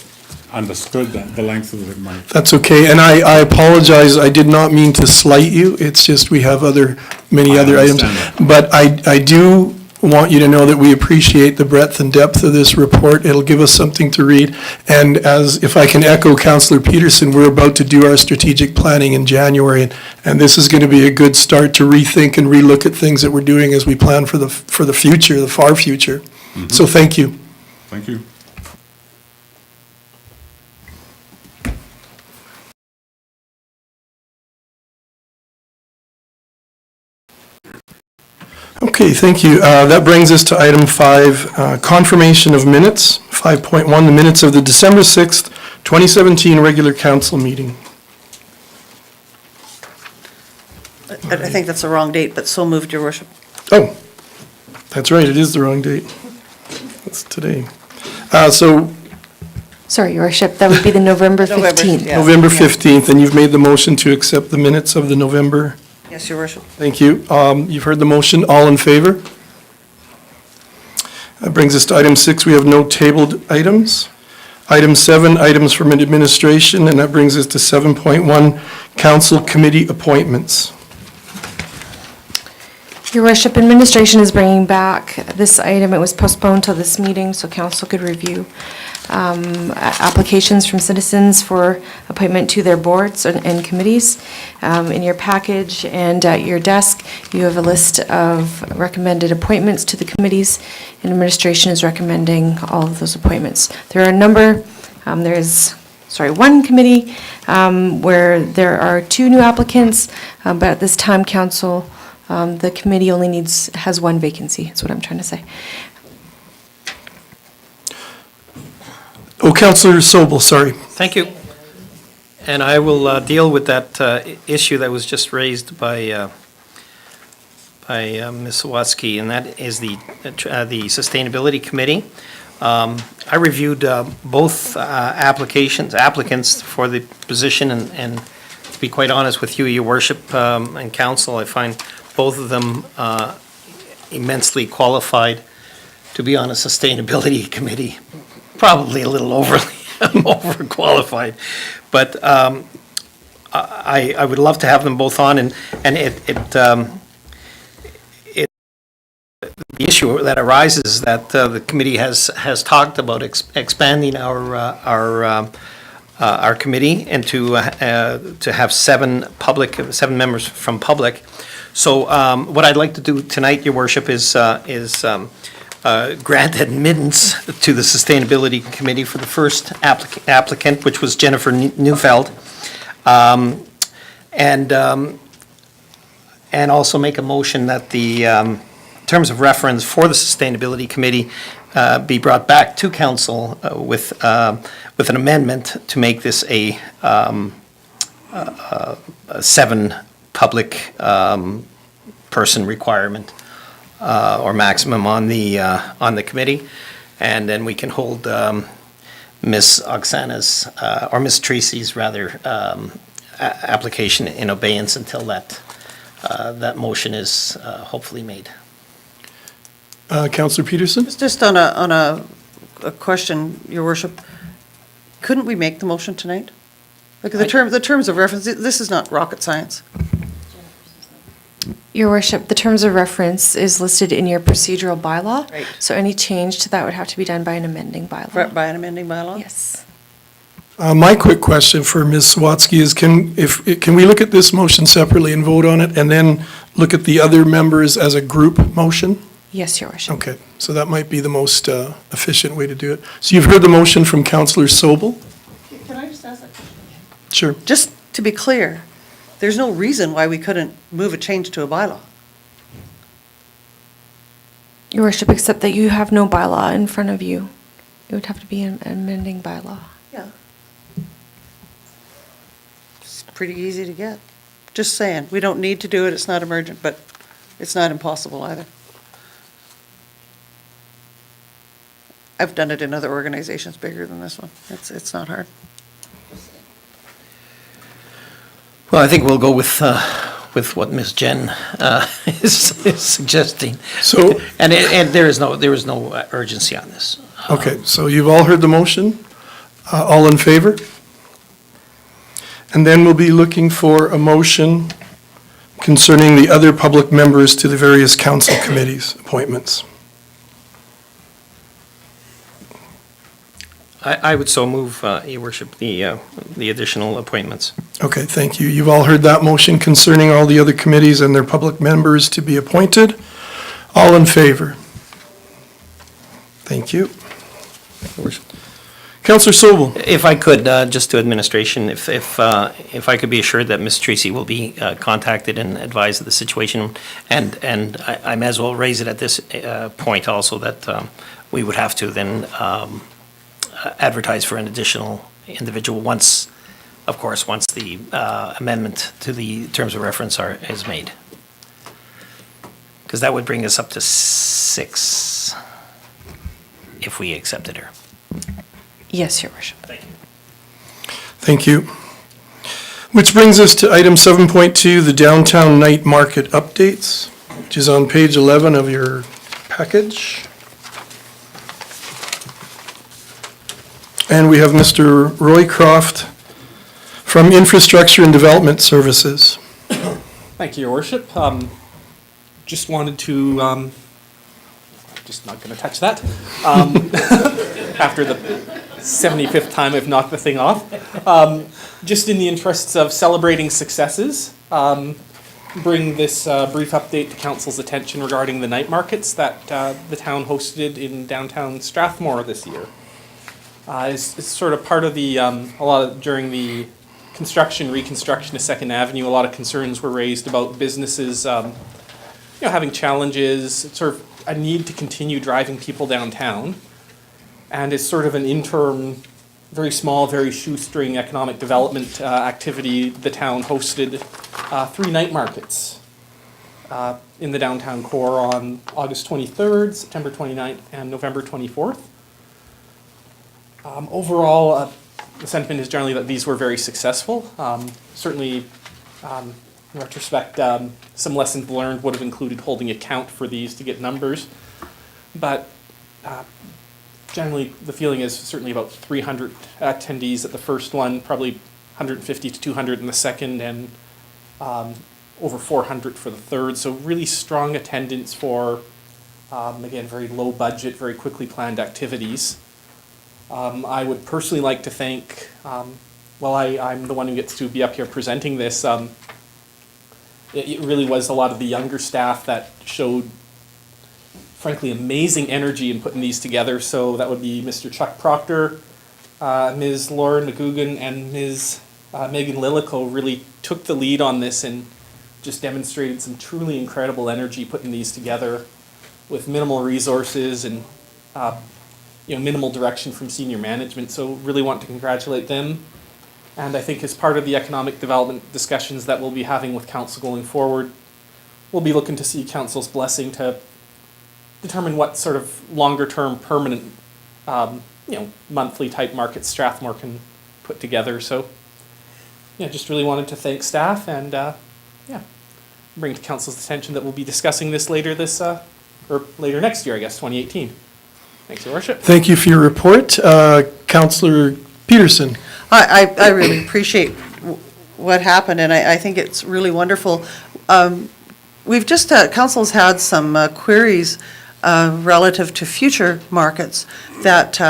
understood the length of it, Mike. That's okay, and I apologize, I did not mean to slight you, it's just we have other many I other items. understand But I do want you to know that we appreciate the breadth and depth of this report. It'll give us something to read. And as, if I can echo Councillor Peterson, we're about to do our strategic planning in January, and this is going to be a good start to rethink and relook at things that we're doing as we plan for the future, the far future. So thank you. Thank you. Okay, thank you. That brings us to item 5, confirmation of minutes. 5.1, the minutes of the December 6th, 2017 regular council meeting. I think that's the wrong date, but so moved, Your Worship. Oh, that's right, it is the wrong date. It's today. So Sorry, Your Worship, that would be the November November, 15th. yeah. November 15th, and you've made the motion to accept the minutes of the November. Yes, Your Worship. Thank you. You've heard the motion. All in favor? That brings us to item 6. We have no tabled items. Item 7, items from administration, and that brings us to 7.1, council committee appointments. Your Worship, administration is bringing back this item. It was postponed till this meeting, so council could review applications from citizens for appointment to their boards and committees. In your package and at your desk, you have a list of recommended appointments to the committees, and administration is recommending all of those appointments. There are a number, one committee where there are 2 new applicants, but at this time, council, the committee only has 1 vacancy, is what I'm trying to say. Oh, Councillor Sobel, sorry. Thank you. And I will deal with that issue that was just raised by Ms. Sawatsky, and that is the Sustainability Committee. I reviewed both applicants for the position, and to be quite honest with you, Your Worship and Council, I find both of them immensely qualified to be on a Sustainability Committee. Probably a little overqualified, but I would love to have them both on, and the issue that arises is that the committee has talked about expanding our committee and to have 7 members from public. So what I'd like to do tonight, Your Worship, is grant admittance to the Sustainability Committee for the first applicant, which was Jennifer Neufeld, and also make a motion that the terms of reference for the Sustainability Committee be brought back to council with an amendment to make this a 7 public person requirement. Or maximum on the committee, and then we can hold Ms. Oksana's, or Ms. Tracy's rather, application in abeyance until that motion is hopefully made. Councillor Peterson? Just on a question, Your Worship, couldn't we make the motion tonight? Like the terms of reference, this is not rocket science. Your Worship, the terms of reference is listed in your procedural bylaw. Right. So any change to that would have to be done by an amending bylaw. By an amending bylaw? Yes. My quick question for Ms. Sawatsky is, can we look at this motion separately and vote on it, and then look at the other members as a group motion? Yes, Your Worship. Okay, so that might be the most efficient way to do it. So you've heard the motion from Councillor Sobel? Can I just ask that question? Sure. Just to be clear, there's no reason why we couldn't move a change to a bylaw. Your Worship, except that you have no bylaw in front of you. It would have to be an amending bylaw. Yeah. It's pretty easy to get. Just saying, we don't need to do it, it's not emergent, but it's not impossible either. I've done it in other organizations bigger than this one. It's not hard. Well, I think we'll go with what Ms. Jen is suggesting. So- and there is no urgency on this. Okay, so you've all heard the motion? All in favor? And then we'll be looking for a motion. concerning the other public members to the various council committees appointments. I would so move, Your Worship, the additional appointments. Okay, thank you. You've all heard that motion concerning all the other committees and their public members to be appointed. All in favor? Thank you. Your Worship. Councillor Sobel. If I could, just to administration, if I could be assured that Ms. Tracy will be contacted and advised of the situation, and I may as well raise it at this point also, that we would have to then advertise for an additional individual once, of course, once the amendment to the terms of reference is made. Because that would bring us up to 6 if we accepted her. Yes, Your Worship. Thank you. Thank you. Which brings us to item 7.2, the downtown night market updates, which is on page 11 of your package. And we have Mr. Roycroft from Infrastructure and Development Services. Thank you, Your Worship. Just wanted to, I'm just not going to touch that. After the 75th time I've knocked the thing off. Just in the interests of celebrating successes, bring this brief update to Council's attention regarding the night markets that the town hosted in downtown Strathmore this year. It's sort of part of the, during the reconstruction of 2nd Avenue, a lot of concerns were raised about businesses, having challenges, sort of a need to continue driving people downtown. And it's sort of an interim, very small, very shoestring economic development activity. The town hosted 3 night markets in the downtown core on August 23rd, September 29th, and November 24th. Overall, the sentiment is generally that these were very successful. Certainly, in retrospect, some lessons learned would have included holding account for these to get numbers. But generally, the feeling is certainly about 300 attendees at the first one, probably 150 to 200 in the second, and over 400 for the third. So really strong attendance for, again, very low budget, very quickly planned activities. I would personally like to thank, I'm the one who gets to be up here presenting this, it really was a lot of the younger staff that showed, frankly, amazing energy in putting these together. So that would be Mr. Chuck Proctor, Ms. Lauren McGugan, and Ms. Megan Lilico really took the lead on this and just demonstrated some truly incredible energy putting these together with minimal resources and minimal direction from senior management. So really want to congratulate them. And I think as part of the economic development discussions that we'll be having with council going forward, we'll be looking to see council's blessing to determine what sort of longer term permanent, monthly type markets Strathmore can put together. So just really wanted to thank staff and bring to council's attention that we'll be discussing this later later next year, I guess, 2018. Thanks, Your Worship. Thank you for your report. Councillor Peterson. I really appreciate what happened, and I think it's really wonderful. We've just, council's had some queries relative to future markets that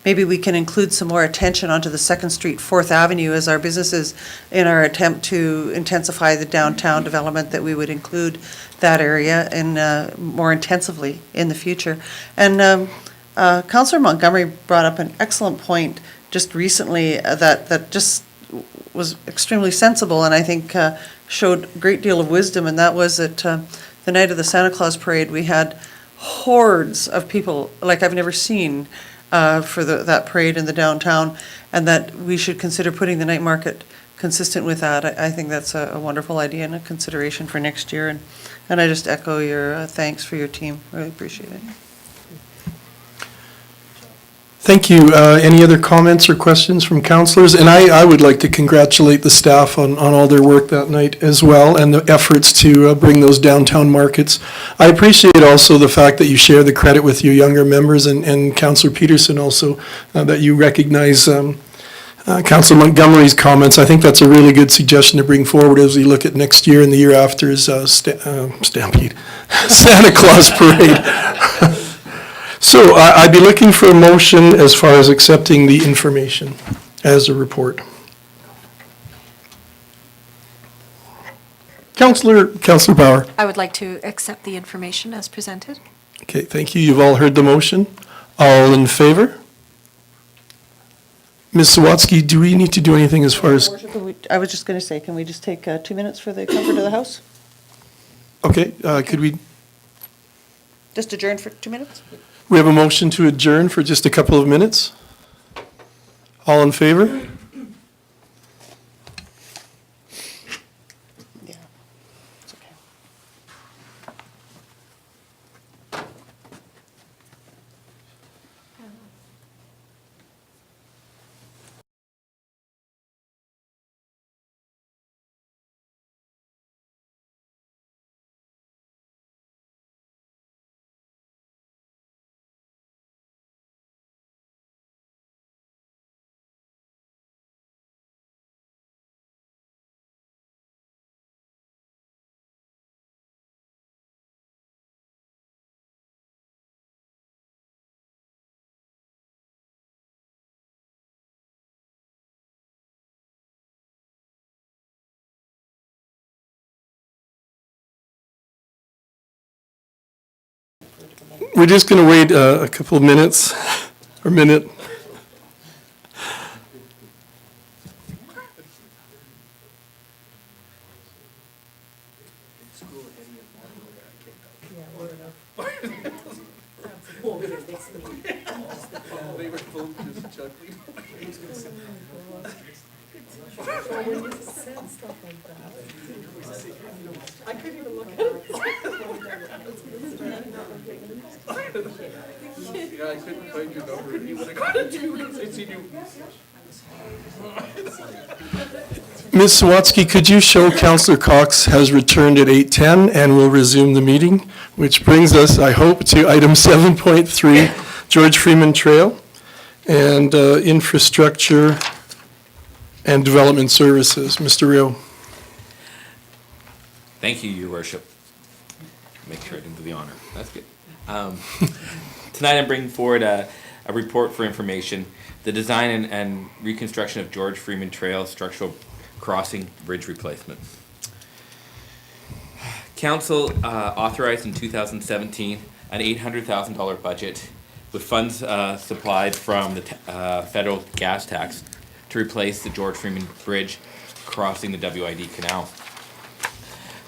maybe we can include some more attention onto the 2nd Street, 4th Avenue as our businesses in our attempt to intensify the downtown development, that we would include that area in more intensively in the future. And Councillor Montgomery brought up an excellent point just recently that just was extremely sensible, and I think showed a great deal of wisdom, and that was that the night of the Santa Claus parade, we had hordes of people like I've never seen for that parade in the downtown, and that we should consider putting the night market consistent with that. I think that's a wonderful idea and a consideration for next year, and I just echo your thanks for your team. Really appreciate it. Thank you. Any other comments or questions from councillors? And I would like to congratulate the staff on all their work that night as well, and the efforts to bring those downtown markets. I appreciate also the fact that you share the credit with your younger members, and Councillor Peterson also, that you recognize Council Montgomery's comments. I think that's a really good suggestion to bring forward as we look at next year and the year after's Stampede, Santa Claus Parade. So I'd be looking for a motion as far as accepting the information as a report. Councillor Bauer. I would like to accept the information as presented. Okay, thank you. You've all heard the motion. All in favor? Ms. Sawatsky, do we need to do anything as far as, I was just going to say, can we just take 2 minutes for the comfort of the House? okay, could we Just adjourn for 2 minutes? have a motion to adjourn for just a couple of minutes? All in favor? Yeah. It's okay. We're just going to wait a couple of minutes, or minute. Ms. Sawatsky, could you show Councillor Cox has returned at 8:10 and we'll resume the meeting, which brings us, I hope, to item 7.3, George Freeman Trail and Infrastructure and Development Services. Mr. Rio. Thank you, Your Worship. Make sure I didn't do the honor. That's good. Tonight I'm bringing forward a report for information, the design and reconstruction of George Freeman Trail structural crossing bridge replacement. Council authorized in 2017 an $800,000 budget with funds supplied from the federal gas tax to replace the George Freeman Bridge crossing the WID Canal.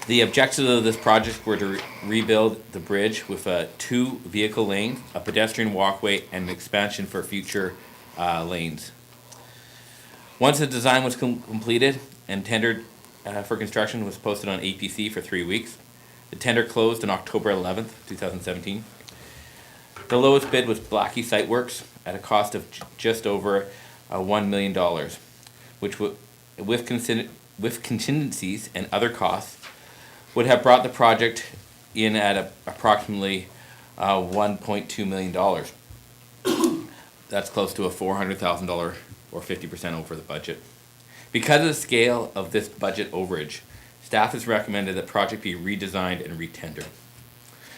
The objectives of this project were to rebuild the bridge with 2 vehicle lanes, a pedestrian walkway, and an expansion for future lanes. Once the design was completed and tendered for construction, was posted on APC for 3 weeks. The tender closed on October 11th, 2017. The lowest bid was Blackie Site Works at a cost of just over $1 million, which with contingencies and other costs would have brought the project in at approximately $1.2 million. That's close to a $400,000 or 50% over the budget. Because of the scale of this budget overage, staff has recommended that the project be redesigned and retendered.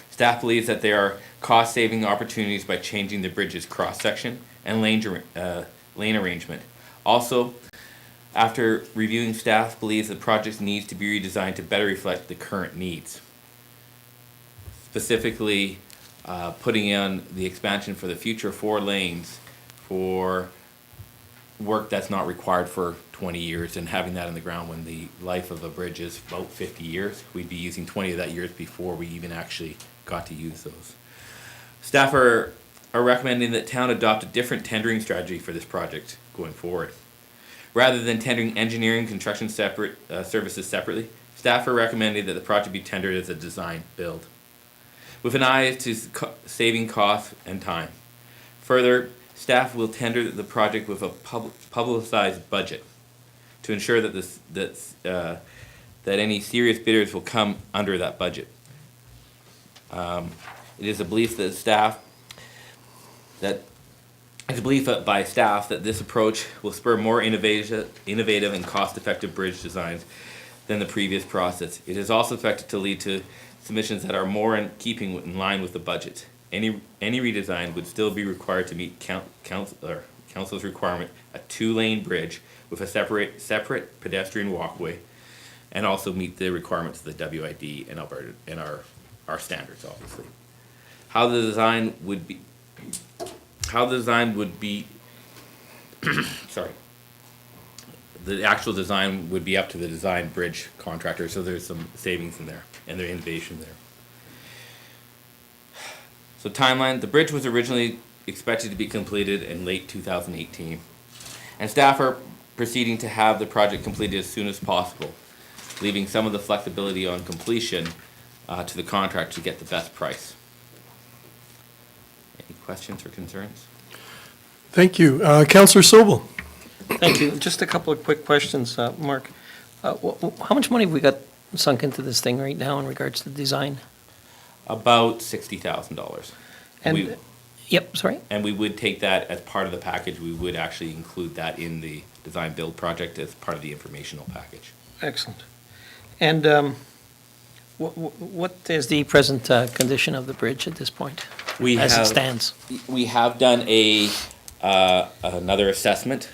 Staff believes that there are cost-saving opportunities by changing the bridge's cross-section and lane arrangement. Also, after reviewing, staff believes the project needs to be redesigned to better reflect the current needs. Specifically, putting in the expansion for the future 4 lanes for work that's not required for 20 years and having that in the ground when the life of a bridge is about 50 years. We'd be using 20 of that years before we even actually got to use those. Staff are recommending that town adopt a different tendering strategy for this project going forward. Rather than tendering engineering construction services separately, staff are recommending that the project be tendered as a design build, with an eye to saving costs and time. Further, staff will tender the project with a publicized budget to ensure that any serious bidders will come under that budget. It is a belief that staff that It's believed by staff that this approach will spur more innovative and cost-effective bridge designs than the previous process. It is also expected to lead to submissions that are more in keeping in line with the budget. Any redesign would still be required to meet council's requirement, a 2-lane bridge with a separate pedestrian walkway, and also meet the requirements of the WID and Alberta and our standards, obviously. How the design would be sorry. The actual design would be up to the design bridge contractor, so there's some savings in there and there's innovation there. So timeline, the bridge was originally expected to be completed in late 2018. And staff are proceeding to have the project completed as soon as possible, leaving some of the flexibility on completion to the contractor to get the best price. Any questions or concerns? Thank you. Councillor Sobel? Thank you. Just a couple of quick questions, Mark. How much money have we got sunk into this thing right now in regards to design? About $60,000. And, yep, sorry? And we would take that as part of the package. We would actually include that in the design build project as part of the informational package. Excellent. And what is the present condition of the bridge at this point? As it stands? We have done another assessment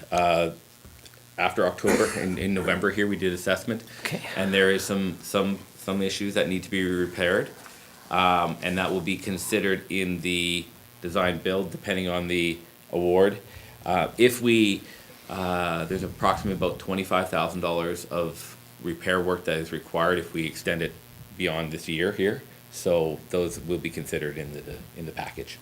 after October. In November here, we did assessment. Okay. And there is some issues that need to be repaired. And that will be considered in the design build, depending on the award. There's approximately about $25,000 of repair work that is required if we extend it beyond this year here. So those will be considered in the package.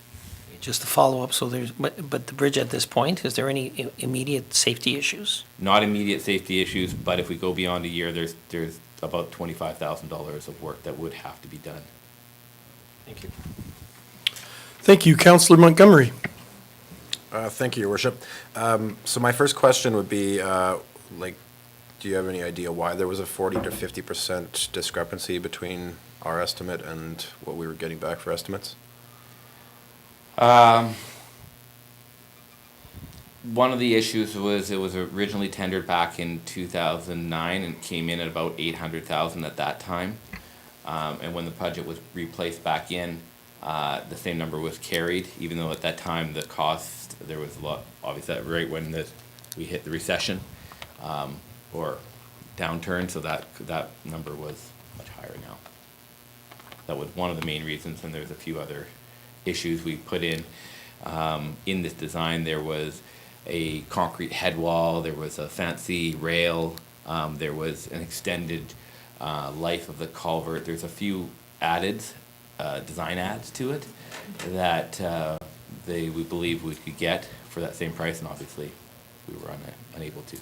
Just to follow up, so but the bridge at this point, is there any immediate safety issues? Not immediate safety issues, but if we go beyond a year, there's about $25,000 of work that would have to be done. Thank you. Thank you. Councillor Montgomery? Thank you, Your Worship. So my first question would be, do you have any idea why there was a 40 to 50% discrepancy between our estimate and what we were getting back for estimates? One of the issues was it was originally tendered back in 2009 and came in at about $800,000 at that time. And when the budget was replaced back in, the same number was carried, even though at that time the cost, there was a lot, obviously right when we hit the recession or downturn, so that number was much higher now. That was one of the main reasons, and there's a few other issues we put in this design. There was a concrete head wall, there was a fancy rail, there was an extended life of the culvert. There's a few design adds to it that we believe we could get for that same price, and obviously we were unable to.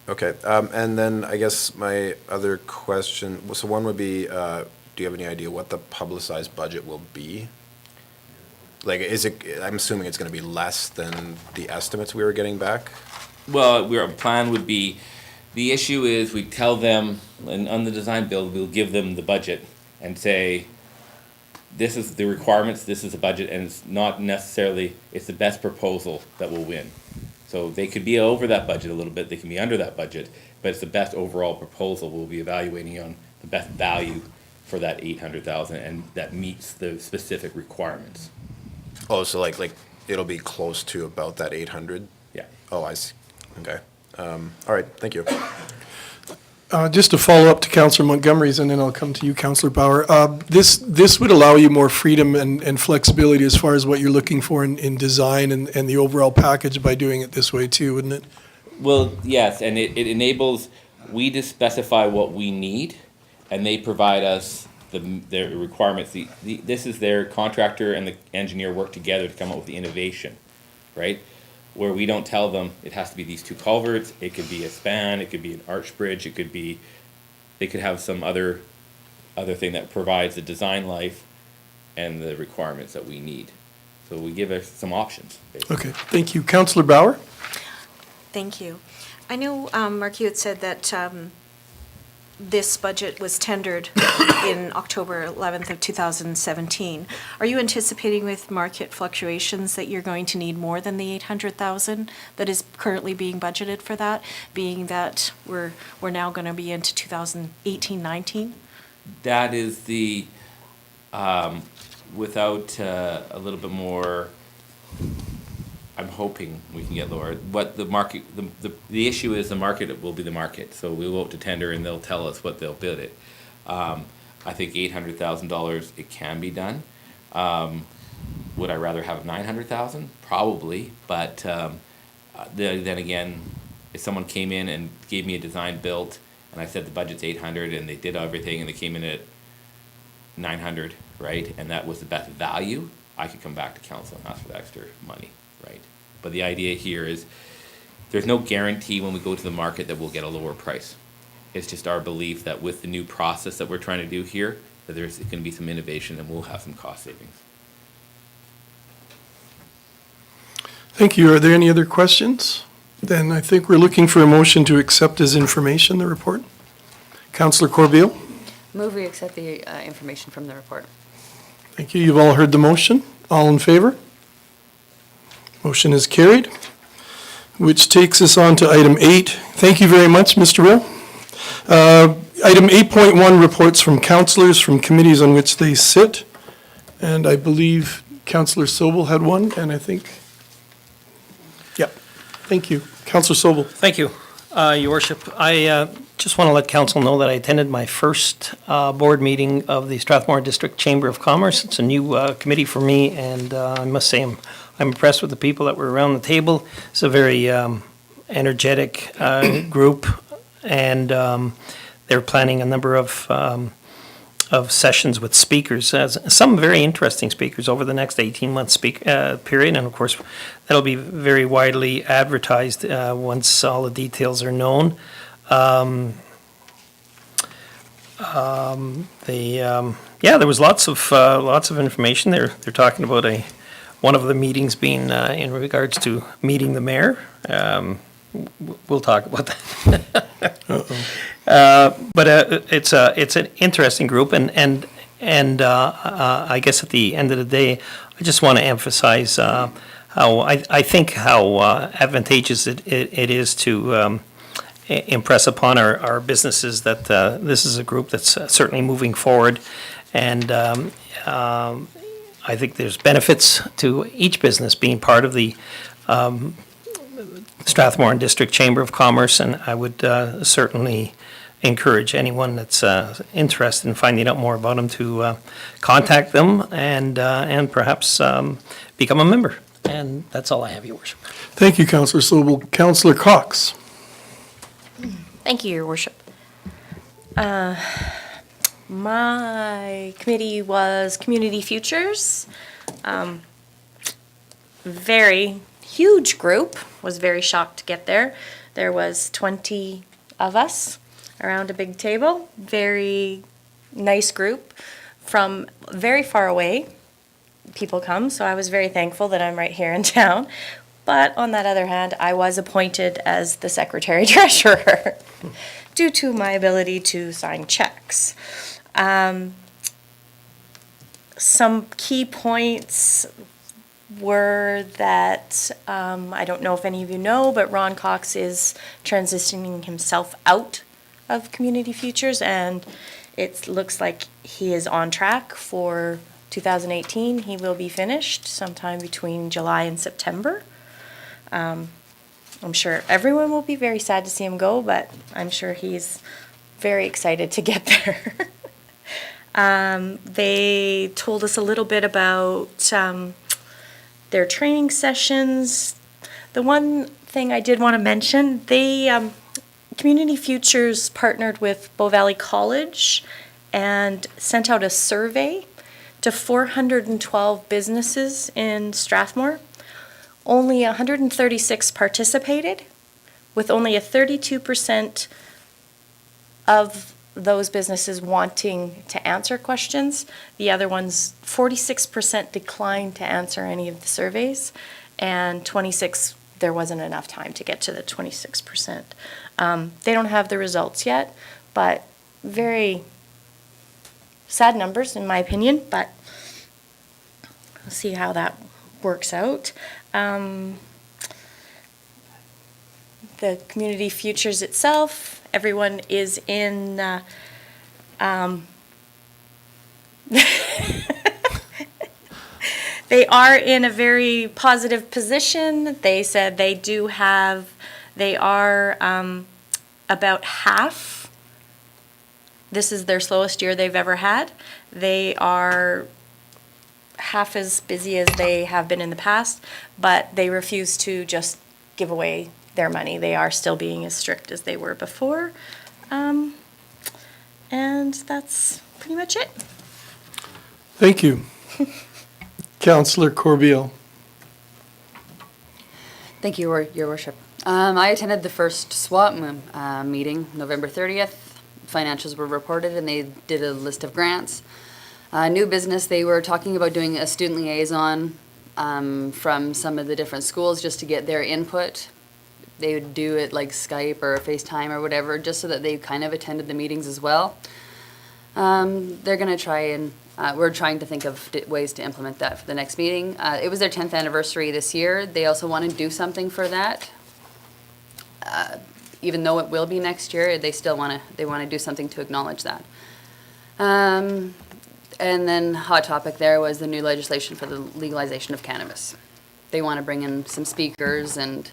Okay, and then I guess my other question, so one would be, do you have any idea what the publicized budget will be? Like, I'm assuming it's going to be less than the estimates we were getting back? Well, our plan would be, the issue is we tell them, and on the design build, we'll give them the budget and say, this is the requirements, this is the budget, and it's not necessarily, it's the best proposal that will win. So they could be over that budget a little bit, they can be under that budget, but it's the best overall proposal we'll be evaluating on the best value for that $800,000, and that meets the specific requirements. Oh, so like it'll be close to about that 800? Yeah. Oh, I see. Okay. All right, thank you. Just to follow up to Councillor Montgomery's, and then I'll come to you, Councillor Bauer. This would allow you more freedom and flexibility as far as what you're looking for in design and the overall package by doing it this way too, wouldn't it? Well, yes, and it enables, we just specify what we need, and they provide us their requirements. This is their contractor and the engineer work together to come up with the innovation, right? Where we don't tell them it has to be these two culverts, it could be a span, it could be an arch bridge, they could have some other thing that provides the design life and the requirements that we need. So we give us some options, basically. Okay, thank you. Councillor Bauer? Thank you. I know, Mark, you had said that this budget was tendered in October 11th of 2017. Are you anticipating with market fluctuations that you're going to need more than the 800,000 that is currently being budgeted for that, being that we're now going to be into 2018-19? That is the, without a little bit more, I'm hoping we can get lower. What the market, the issue is the market will be the market. So we go out to tender and they'll tell us what they'll bid it. I think $800,000, it can be done. Would I rather have 900,000? Probably, but then again, if someone came in and gave me a design built and I said the budget's 800 and they did everything and they came in at 900, right? And that was the best value, I could come back to council and ask for the extra money, right? But the idea here is there's no guarantee when we go to the market that we'll get a lower price. It's just our belief that with the new process that we're trying to do here, that there's going to be some innovation and we'll have some cost savings. Thank you. Are there any other questions? Then I think we're looking for a motion to accept as information the report. Councillor Corbeil? Move we accept the information from the report. Thank you. You've all heard the motion. All in favor? Motion is carried, which takes us on to item 8. Thank you very much, Mr. Will. Item 8.1, reports from councillors from committees on which they sit. And I believe Councillor Sobel had one, and I think, yep. Thank you. Councillor Sobel. Thank you, Your Worship. I just want to let council know that I attended my first board meeting of the Strathmore District Chamber of Commerce. It's a new committee for me, and I must say I'm impressed with the people that were around the table. It's a very energetic group, and they're planning a number of sessions with speakers, some very interesting speakers over the next 18-month period, and of course, that'll be very widely advertised once all the details are known. There was lots of information. They're talking about one of the meetings being in regards to meeting the mayor. We'll talk about that. But it's an interesting group, and I guess at the end of the day, I just want to emphasize how I think how advantageous it is to impress upon our businesses that this is a group that's certainly moving forward, and I think there's benefits to each business being part of the Strathmore and District Chamber of Commerce, and I would certainly encourage anyone that's interested in finding out more about them to contact them and perhaps become a member. And that's all I have, Your Worship. Thank you, Councillor Sobel. Councillor Cox. Thank you, Your Worship. My committee was Community Futures. Very huge group, was very shocked to get there. There was 20 of us around a big table, very nice group. From very far away, people come, so I was very thankful that I'm right here in town. But on that other hand, I was appointed as the secretary-treasurer due to my ability to sign checks. Some key points were that, I don't know if any of you know, but Ron Cox is transitioning himself out of Community Futures, and it looks like he is on track for 2018. He will be finished sometime between July and September. I'm sure everyone will be very sad to see him go, but I'm sure he's very excited to get there. They told us a little bit about their training sessions. The one thing I did want to mention, they Community Futures partnered with Bow Valley College and sent out a survey to 412 businesses in Strathmore. Only 136 participated, with only a 32% of those businesses wanting to answer questions. The other ones, 46% declined to answer any of the surveys, and 26, there wasn't enough time to get to the 26%. They don't have the results yet, but very sad numbers, in my opinion, but we'll see how that works out. The Community Futures itself, everyone is in, they are in a very positive position. They said they are about half. This is their slowest year they've ever had. They are half as busy as they have been in the past, but they refuse to just give away their money. They are still being as strict as they were before. And that's pretty much it. Thank you. Councillor Corbeil. Thank you, Your Worship. I attended the first SWAT meeting, November 30th. Financials were reported and they did a list of grants. New business, they were talking about doing a student liaison from some of the different schools just to get their input. They would do it like Skype or FaceTime or whatever, just so that they kind of attended the meetings as well. They're going to try and, we're trying to think of ways to implement that for the next meeting. It was their 10th anniversary this year. They also want to do something for that. Even though it will be next year, they still want to do something to acknowledge that. And then hot topic there was the new legislation for the legalization of cannabis. They want to bring in some speakers and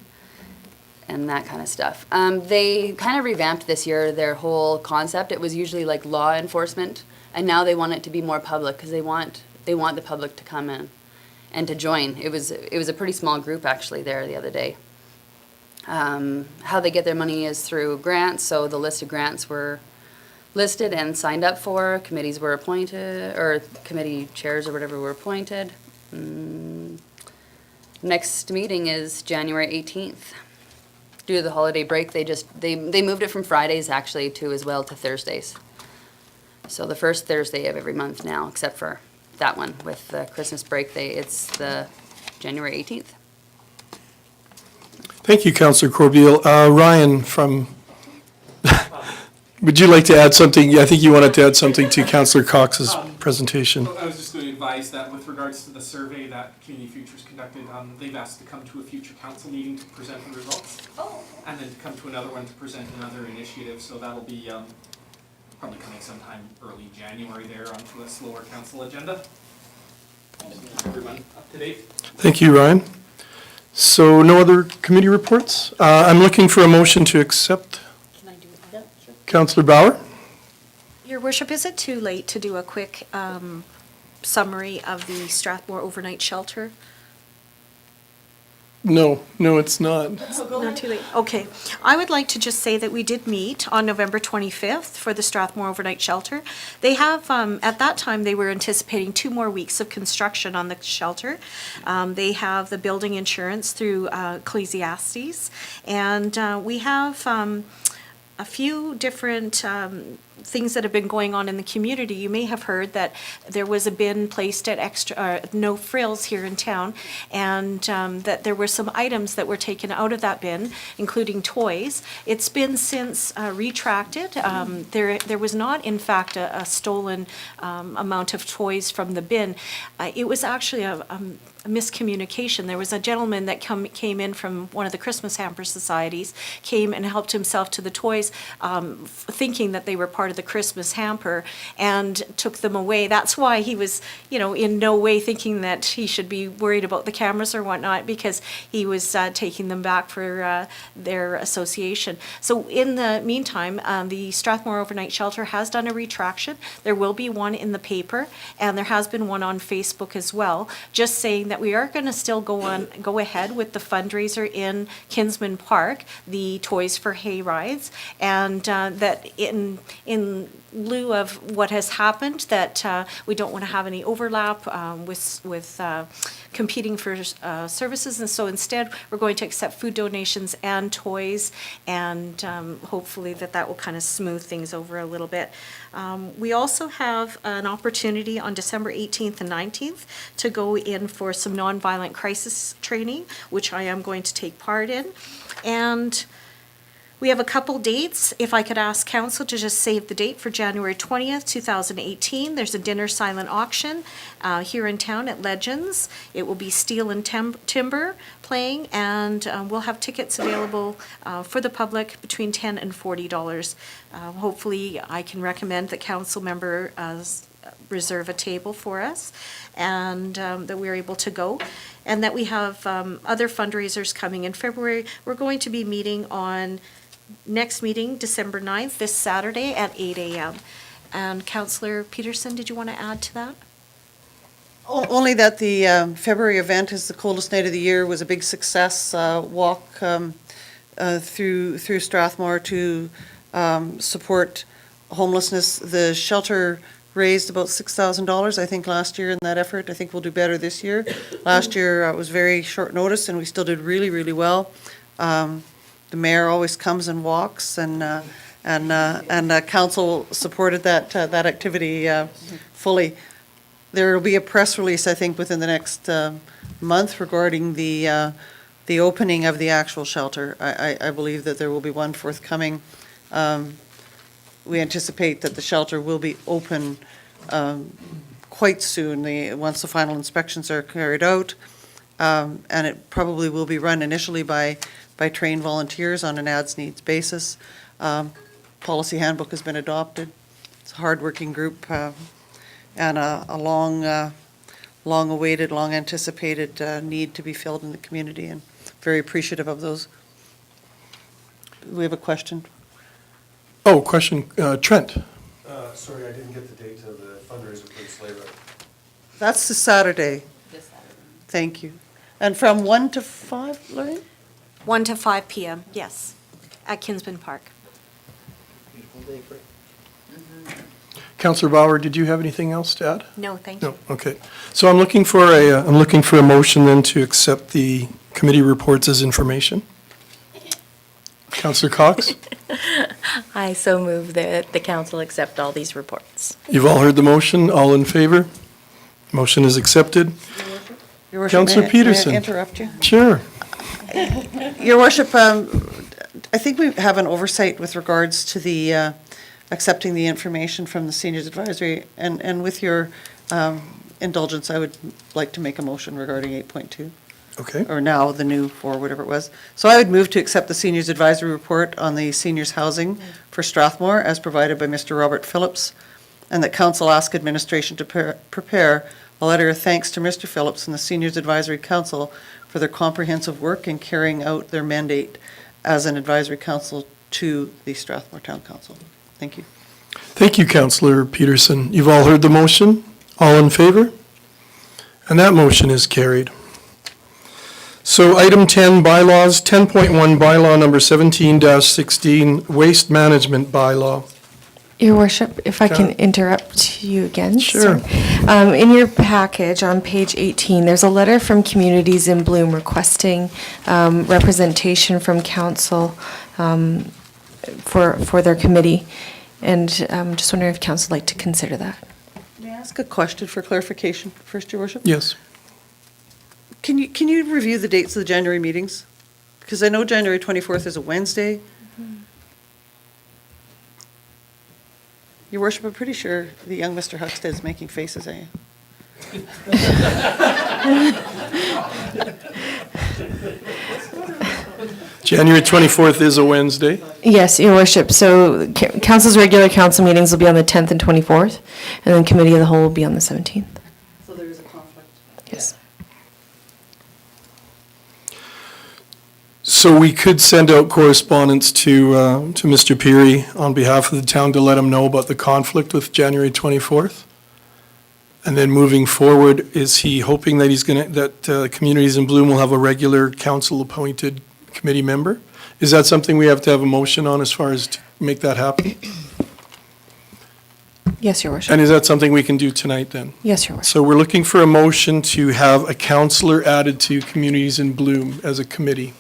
that kind of stuff. They kind of revamped this year their whole concept. It was usually like law enforcement, and now they want it to be more public because they want the public to come in and to join. It was a pretty small group actually there the other day. How they get their money is through grants, so the list of grants were listed and signed up for. Committees were appointed, or committee chairs or whatever were appointed. Next meeting is January 18th. Due to the holiday break, they moved it from Fridays actually as well to Thursdays. So the first Thursday of every month now, except for that one with the Christmas break, it's the January 18th. Thank you, Councillor Corbeil. Ryan would you like to add something? I think you wanted to add something to Councillor Cox's presentation. I was just going to advise that with regards to the survey that Community Futures conducted, they've asked to come to a future council meeting to present the results. And then to come to another one to present another initiative, so that'll be probably coming sometime early January there onto a slower council agenda. Just to keep everyone up to date. Thank you, Ryan. So no other committee reports? I'm looking for a motion to accept. Can I do it? Sure. Councillor Bauer? Your Worship, is it too late to do a quick summary of the Strathmore overnight shelter? No, it's not. Not too late. Okay. I would like to just say that we did meet on November 25th for the Strathmore overnight shelter. They have, at that time, they were anticipating 2 more weeks of construction on the shelter. They have the building insurance through Ecclesiastes. And we have a few different things that have been going on in the community. You may have heard that there was a bin placed at No Frills here in town, and that there were some items that were taken out of that bin, including toys. It's been since retracted. There was not, in fact, a stolen amount of toys from the bin. It was actually a miscommunication. There was a gentleman that came in from one of the Christmas hamper societies, came and helped himself to the toys, thinking that they were part of the Christmas hamper, and took them away. That's why he was, in no way thinking that he should be worried about the cameras or whatnot, because he was taking them back for their association. So in the meantime, the Strathmore Overnight Shelter has done a retraction. There will be one in the paper, and there has been one on Facebook as well, just saying that we are going to still go ahead with the fundraiser in Kinsman Park, the Toys for Hay Rides, and that in lieu of what has happened, that we don't want to have any overlap with competing for services, and so instead we're going to accept food donations and toys, and hopefully that will kind of smooth things over a little bit. We also have an opportunity on December 18th and 19th to go in for some nonviolent crisis training, which I am going to take part in. And We have a couple dates. If I could ask council to just save the date for January 20th, 2018. There's a dinner silent auction here in town at Legends. It will be Steel and Timber playing, and we'll have tickets available for the public between $10 and $40. Hopefully, I can recommend that council member reserve a table for us, and that we're able to go, and that we have other fundraisers coming in February. We're going to be meeting on next meeting, December 9th, this Saturday at 8 a.m. And Councillor Peterson, did you want to add to that? Only that the February event is the coldest night of the year, was a big success, walk through Strathmore to support homelessness. The shelter raised about $6,000, I think, last year in that effort. I think we'll do better this year. Last year, it was very short notice, and we still did really, really well. The mayor always comes and walks, and council supported that activity fully. There will be a press release, I think, within the next month regarding the opening of the actual shelter. I believe that there will be one forthcoming. We anticipate that the shelter will be open quite soon, once the final inspections are carried out. And it probably will be run initially by trained volunteers on an as-needs basis. Policy handbook has been adopted. It's a hard-working group and a long-awaited, long-anticipated need to be filled in the community, and very appreciative of those. We have a question. Oh, question, Trent. Sorry, I didn't get the date of the fundraiser for the sleigh ride. That's the Saturday. Thank you. And from 1 to 5, Lorraine? 1 to 5 p.m., yes, at Kinsman Park. Councillor Bauer, did you have anything else to add? No, thank you. No, okay. So I'm looking for a motion then to accept the committee reports as information. Councillor Cox? I so move that the council accept all these reports. You've all heard the motion. All in favor? Motion is accepted. Your Worship, Councillor may I Peterson. interrupt you? Sure. Your Worship, I think we have an oversight with regards to the accepting the information from the Seniors Advisory, and with your indulgence, I would like to make a motion regarding 8.2. Okay. Or now the new 4, whatever it was. So I would move to accept the Seniors Advisory Report on the seniors' housing for Strathmore as provided by Mr. Robert Phillips, and that council ask administration to prepare a letter of thanks to Mr. Phillips and the Seniors Advisory Council for their comprehensive work in carrying out their mandate as an advisory council to the Strathmore Town Council. Thank you. Thank you, Councillor Peterson. You've all heard the motion. All in favor? And that motion is carried. So item 10, bylaws, 10.1 bylaw number 17-16, waste management bylaw. Your Worship, if I can Okay. interrupt you again. Sure. Sorry. In your package on page 18, there's a letter from Communities in Bloom requesting representation from council for their committee. And just wondering if council would like to consider that. May I ask a question for clarification first, Your Worship? Yes. Can you review the dates of the January meetings? Because I know January 24th is a Wednesday. Your Worship, I'm pretty sure the young Mr. Huckstead is making faces at you. January 24th is a Wednesday. Yes, Your Worship. So council's regular council meetings will be on the 10th and 24th, and then committee of the whole will be on the 17th. So there is a conflict. Yes. So we could send out correspondence to Mr. Peary on behalf of the town to let him know about the conflict with January 24th. And then moving forward, is he hoping that that Communities in Bloom will have a regular council-appointed committee member? Is that something we have to have a motion on as far as to make that happen? Yes, Your Worship. And is that something we can do tonight then? Yes, Your Worship. So we're looking for a motion to have a counselor added to Communities in Bloom as a committee.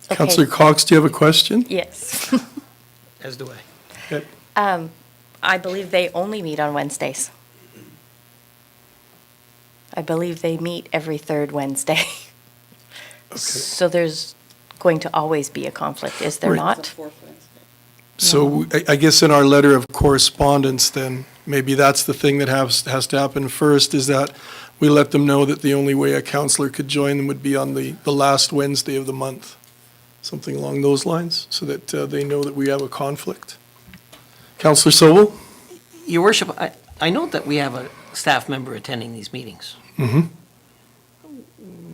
Okay. Councillor Cox, do you have a question? Yes. As do I. Okay. I believe they only meet on Wednesdays. I believe they meet every third Wednesday. So there's going to always be a conflict, is there Right. not? So I guess in our letter of correspondence, then, maybe that's the thing that has to happen first, is that we let them know that the only way a counselor could join them would be on the last Wednesday of the month, something along those lines, so that they know that we have a conflict. Counselor Sobel? Your worship, I note that we have a staff member attending these meetings,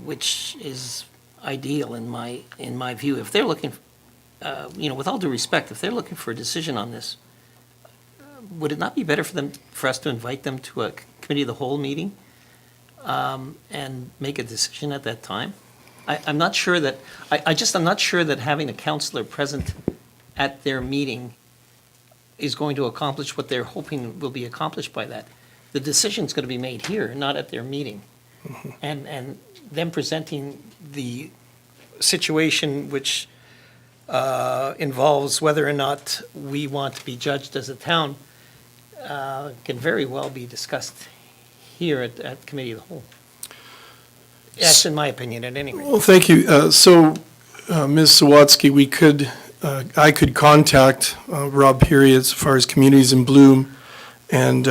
which is ideal in my view. If they're looking, with all due respect, if they're looking for a decision on this, would it not be better for us to invite them to a committee of the whole meeting and make a decision at that time? I'm not sure that, I'm not sure that having a counselor present at their meeting is going to accomplish what they're hoping will be accomplished by that. The decision's going to be made here, not at their meeting. And them presenting the situation which involves whether or not we want to be judged as a town can very well be discussed here at Committee of the Whole. That's in my opinion, at any rate. Well, thank you. So, Ms. Sawatsky, I could contact Rob Peary as far as Communities in Bloom and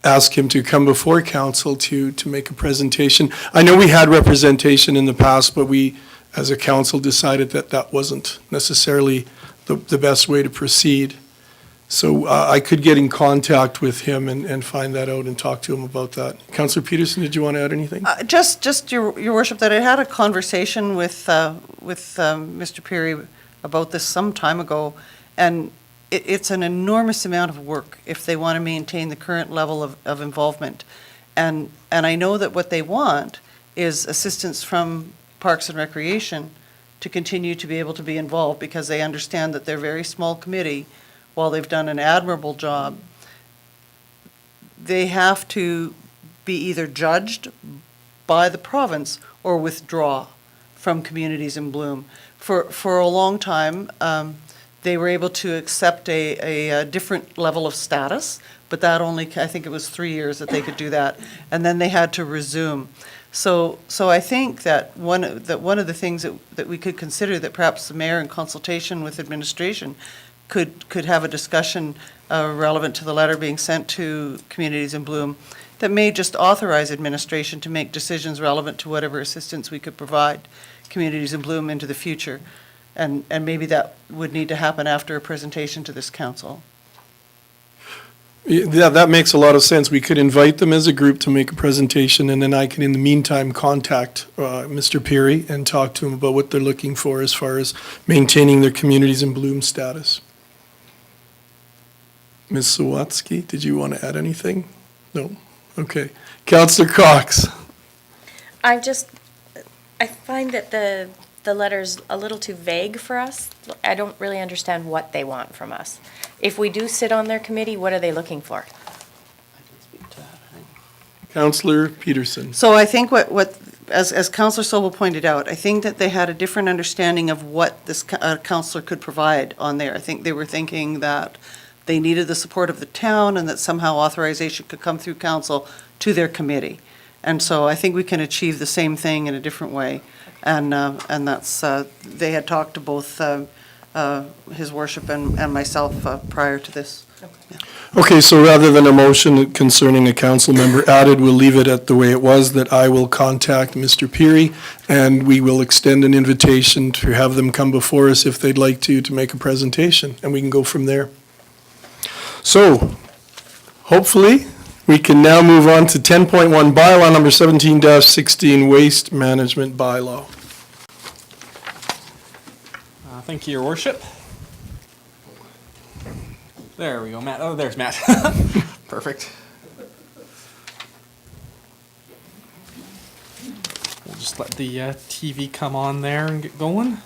ask him to come before council to make a presentation. I know we had representation in the past, but we, as a council, decided that that wasn't necessarily the best way to proceed. So I could get in contact with him and find that out and talk to him about that. Councillor Peterson, did you want to add anything? Just your worship, that I had a conversation with Mr. Peary about this some time ago, and it's an enormous amount of work if they want to maintain the current level of involvement. And I know that what they want is assistance from Parks and Recreation to continue to be able to be involved, because they understand that they're a very small committee. While they've done an admirable job, they have to be either judged by the province or withdraw from Communities in Bloom. For a long time, they were able to accept a different level of status, but that only, I think it was 3 years that they could do that, and then they had to resume. So I think that one of the things that we could consider, that perhaps the mayor in consultation with administration could have a discussion relevant to the letter being sent to Communities in Bloom that may just authorize administration to make decisions relevant to whatever assistance we could provide Communities in Bloom into the future. And maybe that would need to happen after a presentation to this council. Yeah, that makes a lot of sense. We could invite them as a group to make a presentation, and then I can, in the meantime, contact Mr. Peary and talk to him about what they're looking for as far as maintaining their Communities in Bloom status. Ms. Sawatsky, did you want to add anything? No? Okay. Councillor Cox. I find that the letter's a little too vague for us. I don't really understand what they want from us. If we do sit on their committee, what are they looking for? Councillor Peterson. So I think as Councillor Sobel pointed out, I think that they had a different understanding of what this councillor could provide on there. I think they were thinking that they needed the support of the town and that somehow authorization could come through council to their committee. And so I think we can achieve the same thing in a different way. And that's, they had talked to both his worship and myself prior to this. Okay, so rather than a motion concerning a council member added, we'll leave it at the way it was, that I will contact Mr. Peary, and we will extend an invitation to have them come before us if they'd like to make a presentation, and we can go from there. So, hopefully, we can now move on to 10.1 bylaw number 17-16, waste management bylaw. Thank you, Your Worship. There we go, Matt. Oh, there's Matt. Perfect. We'll just let the TV come on there and get going.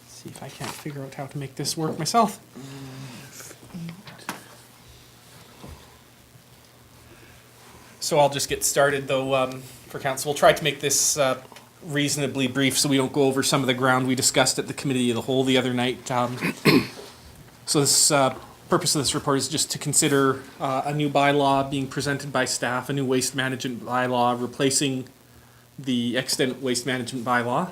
See if I can't figure out how to make this work myself. So I'll just get started, though, for council. We'll try to make this reasonably brief so we don't go over some of the ground we discussed at the Committee of the Whole the other night. So this Purpose of this report is just to consider a new bylaw being presented by staff, a new waste management bylaw replacing the extant waste management bylaw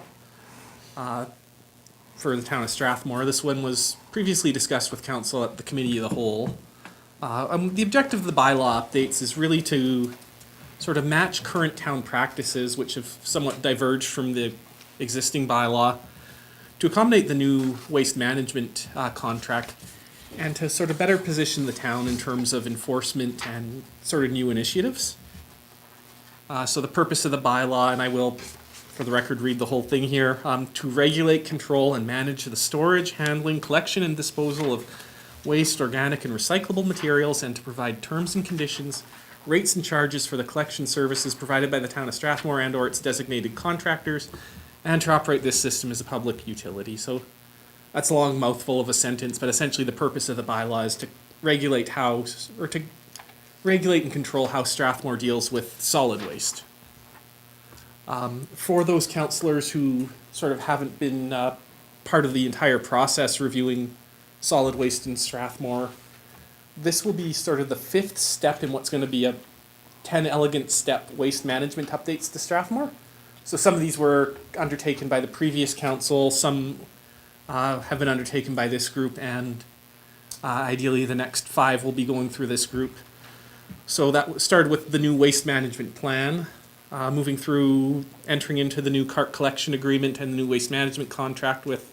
for the town of Strathmore. This one was previously discussed with council at the committee of the whole. The objective of the bylaw updates is really to sort of match current town practices, which have somewhat diverged from the existing bylaw, to accommodate the new waste management contract, and to sort of better position the town in terms of enforcement and sort of new initiatives. So the purpose of the bylaw, and I will, for the record, read the whole thing here, to regulate, control, and manage the storage, handling, collection, and disposal of waste, organic, and recyclable materials, and to provide terms and conditions, rates and charges for the collection services provided by the town of Strathmore and/or its designated contractors, and to operate this system as a public utility. So that's a long mouthful of a sentence, but essentially the purpose of the bylaw is to regulate and control how Strathmore deals with solid waste. For those councillors who sort of haven't been part of the entire process reviewing solid waste in Strathmore, this will be sort of the fifth step in what's going to be a 10 elegant step waste management updates to Strathmore. So some of these were undertaken by the previous council, some have been undertaken by this group, and ideally the next 5 will be going through this group. So that started with the new waste management plan, moving through entering into the new cart collection agreement and the new waste management contract with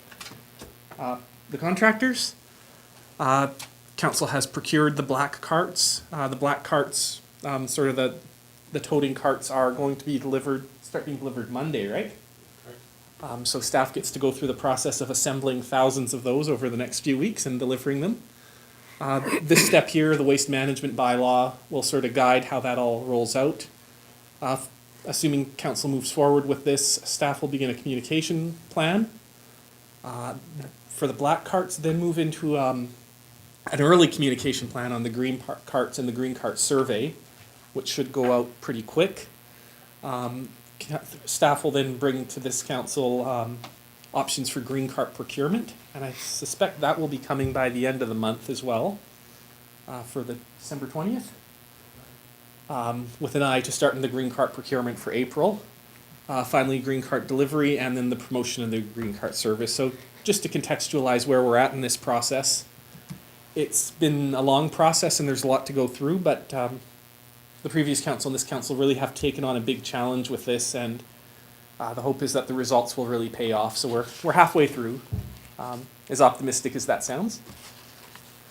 the contractors. Council has procured the black carts. The black carts, sort of the toting carts, are going to be start being delivered Monday, right? So staff gets to go through the process of assembling thousands of those over the next few weeks and delivering them. This step here, the waste management bylaw, will sort of guide how that all rolls out. Assuming council moves forward with this, staff will begin a communication plan. For the black carts, then move into an early communication plan on the green carts and the green cart survey, which should go out pretty quick. Staff will then bring to this council options for green cart procurement, and I suspect that will be coming by the end of the month as well, for the December 20th, with an eye to starting the green cart procurement for April. Finally, green cart delivery, and then the promotion of the green cart service. So just to contextualize where we're at in this process, it's been a long process and there's a lot to go through, but the previous council and this council really have taken on a big challenge with this, and the hope is that the results will really pay off. So we're halfway through, as optimistic as that sounds.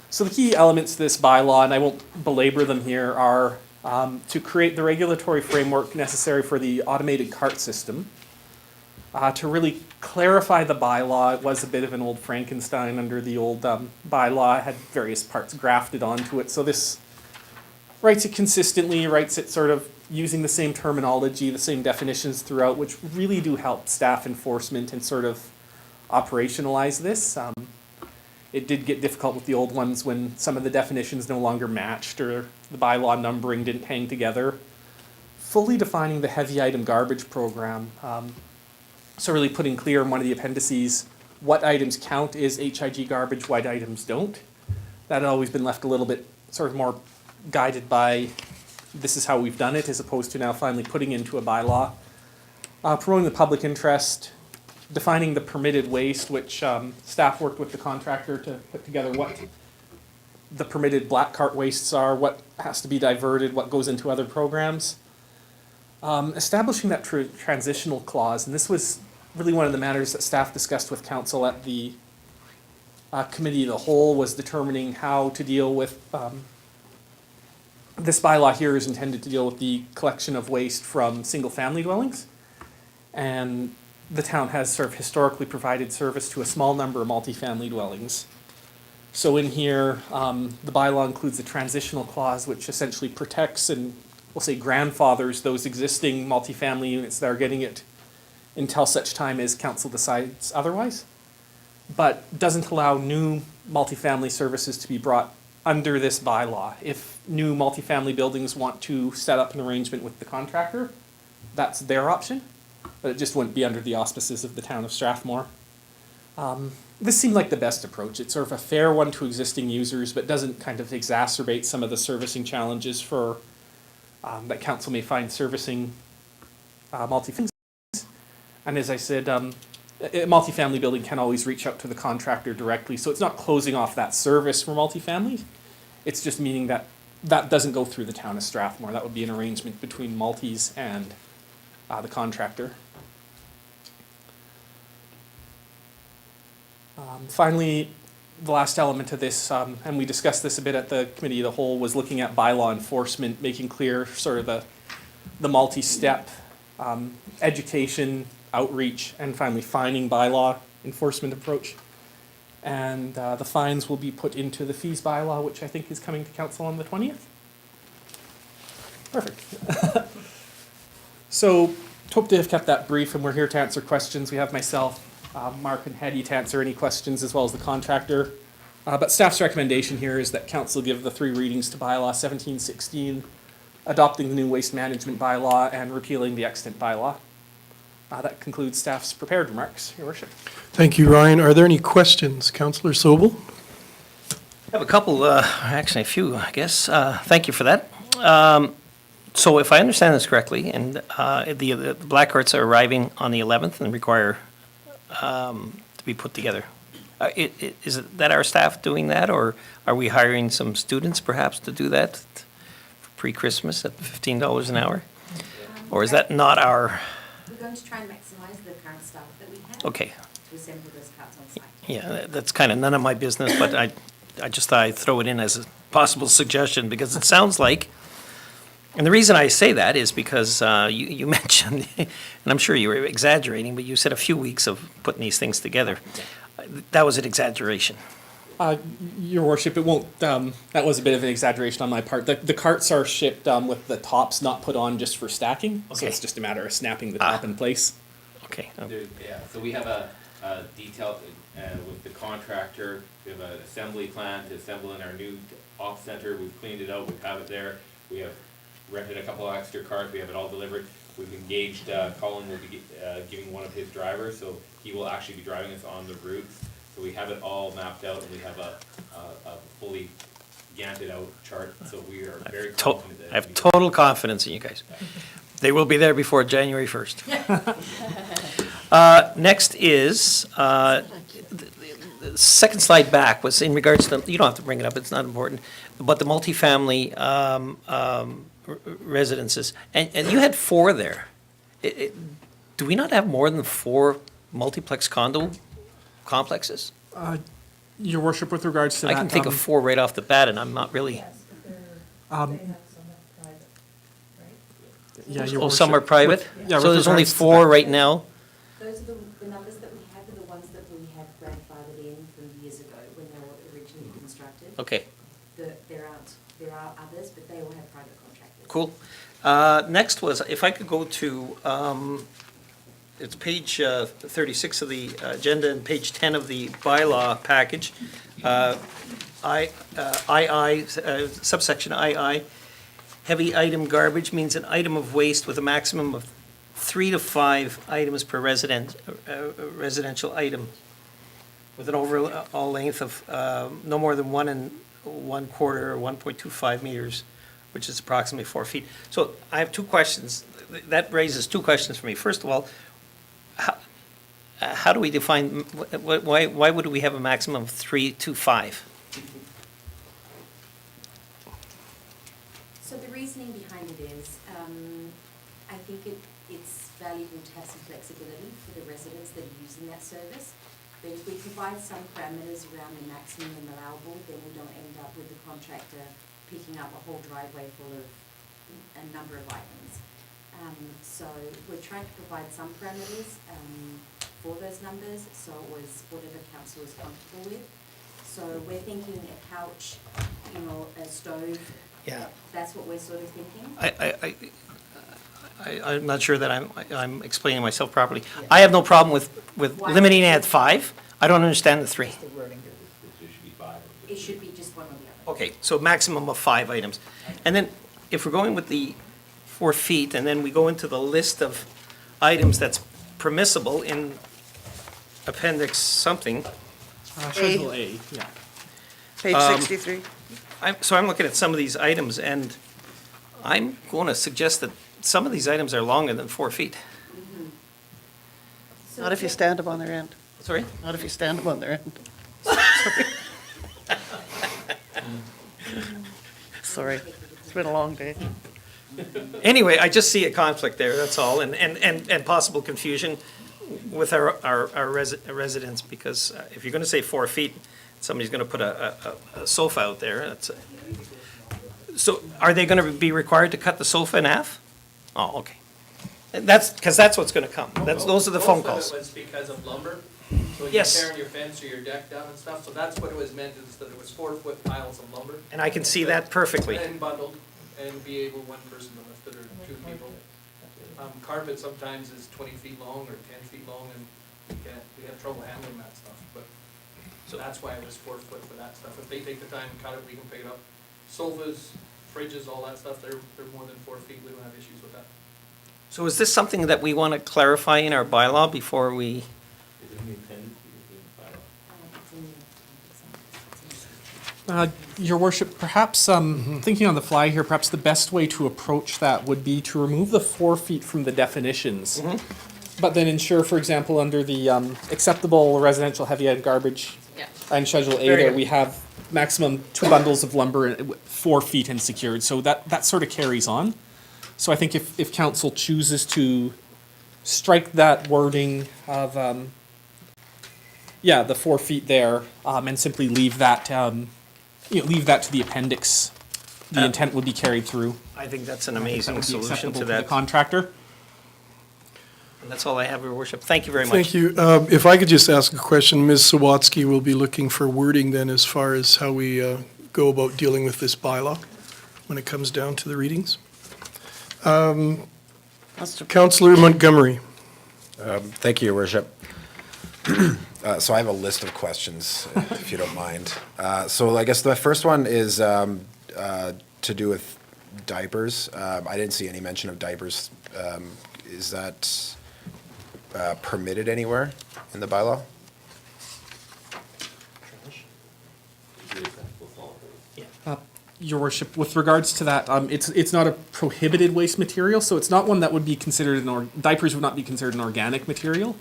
So the key elements to this bylaw, and I won't belabor them here, are to create the regulatory framework necessary for the automated cart system, to really clarify the bylaw. It was a bit of an old Frankenstein under the old bylaw. It had various parts grafted onto it. So this writes it consistently, writes it sort of using the same terminology, the same definitions throughout, which really do help staff enforcement and sort of operationalize this. It did get difficult with the old ones when some of the definitions no longer matched or the bylaw numbering didn't hang together. Fully defining the heavy item garbage program. So really putting clear in one of the appendices what items count as HIG garbage, what items don't. That had always been left a little bit sort of more guided by this is how we've done it, as opposed to now finally putting into a bylaw. Promoting the public interest, defining the permitted waste, which staff worked with the contractor to put together what the permitted black cart wastes are, what has to be diverted, what goes into other programs. Establishing that transitional clause, and this was really one of the matters that staff discussed with council at the committee of the whole, was determining how to deal with this bylaw here is intended to deal with the collection of waste from single-family dwellings. And the town has sort of historically provided service to a small number of multifamily dwellings. So in here, the bylaw includes a transitional clause which essentially protects and, we'll say, grandfathers those existing multifamily units that are getting it until such time as council decides otherwise, but doesn't allow new multifamily services to be brought under this bylaw. If new multifamily buildings want to set up an arrangement with the contractor, that's their option, but it just wouldn't be under the auspices of the town of Strathmore. this seemed like the best approach. It's sort of a fair one to existing users, but doesn't kind of exacerbate some of the servicing challenges for, that council may find servicing multifamily. And as I said, a multifamily building can always reach out to the contractor directly, so it's not closing off that service for multifamily. It's just meaning that that doesn't go through the town of Strathmore. That would be an arrangement between multis and the contractor. Finally, the last element of this, and we discussed this a bit at the committee of the whole, was looking at bylaw enforcement, making clear sort of the multi-step education, outreach, and finally fining bylaw enforcement approach. And the fines will be put into the fees bylaw, which I think is coming to council on the 20th. Perfect. So, hope to have kept that brief, and we're here to answer questions. We have myself, Mark and Hetty to answer any questions, as well as the contractor. But staff's recommendation here is that council give the 3 readings to bylaw 1716, adopting the new waste management bylaw and repealing the extant bylaw. That concludes staff's prepared remarks, Your Worship. Thank you, Ryan. Are there any questions? Councillor Sobel? I have a couple, actually a few, I guess. Thank you for that. So if I understand this correctly, and the black carts are arriving on the 11th and require to be put together. Is it that our staff doing that, or are we hiring some students perhaps to do that pre-Christmas at $15 an hour? Or is that not our? We're going to try and maximise the current staff that we have. Okay. To assemble those carts on site. Yeah, that's kind of none of my business, but I just thought I'd throw it in as a possible suggestion, because it sounds like, and the reason I say that is because you mentioned, and I'm sure you were exaggerating, but you said a few weeks of putting these things together. That was an exaggeration. Your Worship, it won't, that was a bit of an exaggeration on my part. The carts are shipped with the tops not put on just for stacking, so Okay. it's just a matter of snapping the top in place. Okay. Yeah, so we have a detailed, with the contractor, we have an assembly plan to assemble in our new ops center. We've cleaned it out, we have it there. We have rented a couple of extra cars, we have it all delivered. We've engaged, Colin will be giving one of his drivers, so he will actually be driving us on the routes. So we have it all mapped out, and we have a fully ganted out chart, so we are very confident that. I have total confidence in you guys. They will be there before January 1st. Next is, the second slide back was in regards to, you don't have to bring it up, it's not important, but the multifamily residences. And you had 4 there. Do we not have more than 4 multiplex condo complexes? Your Worship, with regards to that. I can think of 4 right off the bat, and I'm not really. Yeah, Your Oh, some are Worship, private? yeah, So with there's only regards to 4 that. right now? Those are the numbers that we have are the ones that we had grandfathered in from years ago when they were originally constructed. Okay, There are others, but they all have private contractors. cool. Next was, if I could go to, it's page 36 of the agenda and page 10 of the bylaw package. Subsection II, heavy item garbage means an item of waste with a maximum of 3 to 5 items per residential item, with an overall length of no more than 1 1/4 or 1.25 meters, which is approximately 4 feet. So I have 2 questions. That raises 2 questions for me. First of all, how do we define, why would we have a maximum of 3 to 5? So the reasoning behind it is, I think it's valuable to have some flexibility for the residents that are using that service. But if we provide some parameters around the maximum and allowable, then we don't end up with the contractor picking up a whole driveway full of a number of items. So we're trying to provide some parameters for those numbers, so it was whatever council is comfortable with. So we're thinking a couch, a stove. Yeah. That's what we're sort of thinking. I'm not sure that I'm explaining myself properly. I have no problem with limiting it at 5. I don't understand the 3. It should be 5. It should be just one or the other. Okay, so maximum of 5 items. And then if we're going with the 4 feet, and then we go into the list of items that's permissible in appendix something, Schedule A, yeah. Page 63. So I'm looking at some of these items, and I'm going to suggest that some of these items are longer than 4 feet. Not if you stand them on their end. Sorry? Not if you stand them on their end. Sorry, it's been a long day. Anyway, I just see a conflict there, that's all, and possible confusion with our residents, because if you're going to say 4 feet, somebody's going to put a sofa out there. So are they going to be required to cut the sofa in half? Oh, okay. Because that's what's going to come. Those are the phone calls. Most of it was because of lumber. So you're Yes. tearing your fence or your deck down and stuff, so that's what it was meant, is that it was 4-foot piles of lumber. And I can see that perfectly. And bundled, and be able one person to lift it, or 2 people. Carpet sometimes is 20 feet long or 10 feet long, and we have trouble handling that stuff, but, so that's why it was 4 foot for that stuff. If they take the time and cut it, we can pick it up. Sofas, fridges, all that stuff, they're more than 4 feet, we don't have issues with that. So is this something that we want to clarify in our bylaw before we? Your worship, perhaps, thinking on the fly here, perhaps the best way to approach that would be to remove the 4 feet from the definitions. But then ensure, for example, under the acceptable residential heavy end garbage and Schedule A there, we have maximum 2 bundles of lumber, 4 feet and secured. So that sort of carries on. So I think if council chooses to strike that wording of, the 4 feet there, and simply leave that, leave that to the appendix, the intent would be carried through. I think that's an That amazing would be solution acceptable to the that. contractor. And that's all I have, Your Worship. Thank you very much. Thank you. If I could just ask a question, Ms. Sawatsky will be looking for wording then as far as how we go about dealing with this bylaw when it comes down to the readings. Councillor Montgomery. Thank you, Your Worship. So I have a list of questions, if you don't mind. So I guess the first one is to do with diapers. I didn't see any mention of diapers. Is that permitted anywhere in the bylaw? Your Worship, with regards to that, it's not a prohibited waste material, so it's not one that would be considered diapers would not be considered an organic material.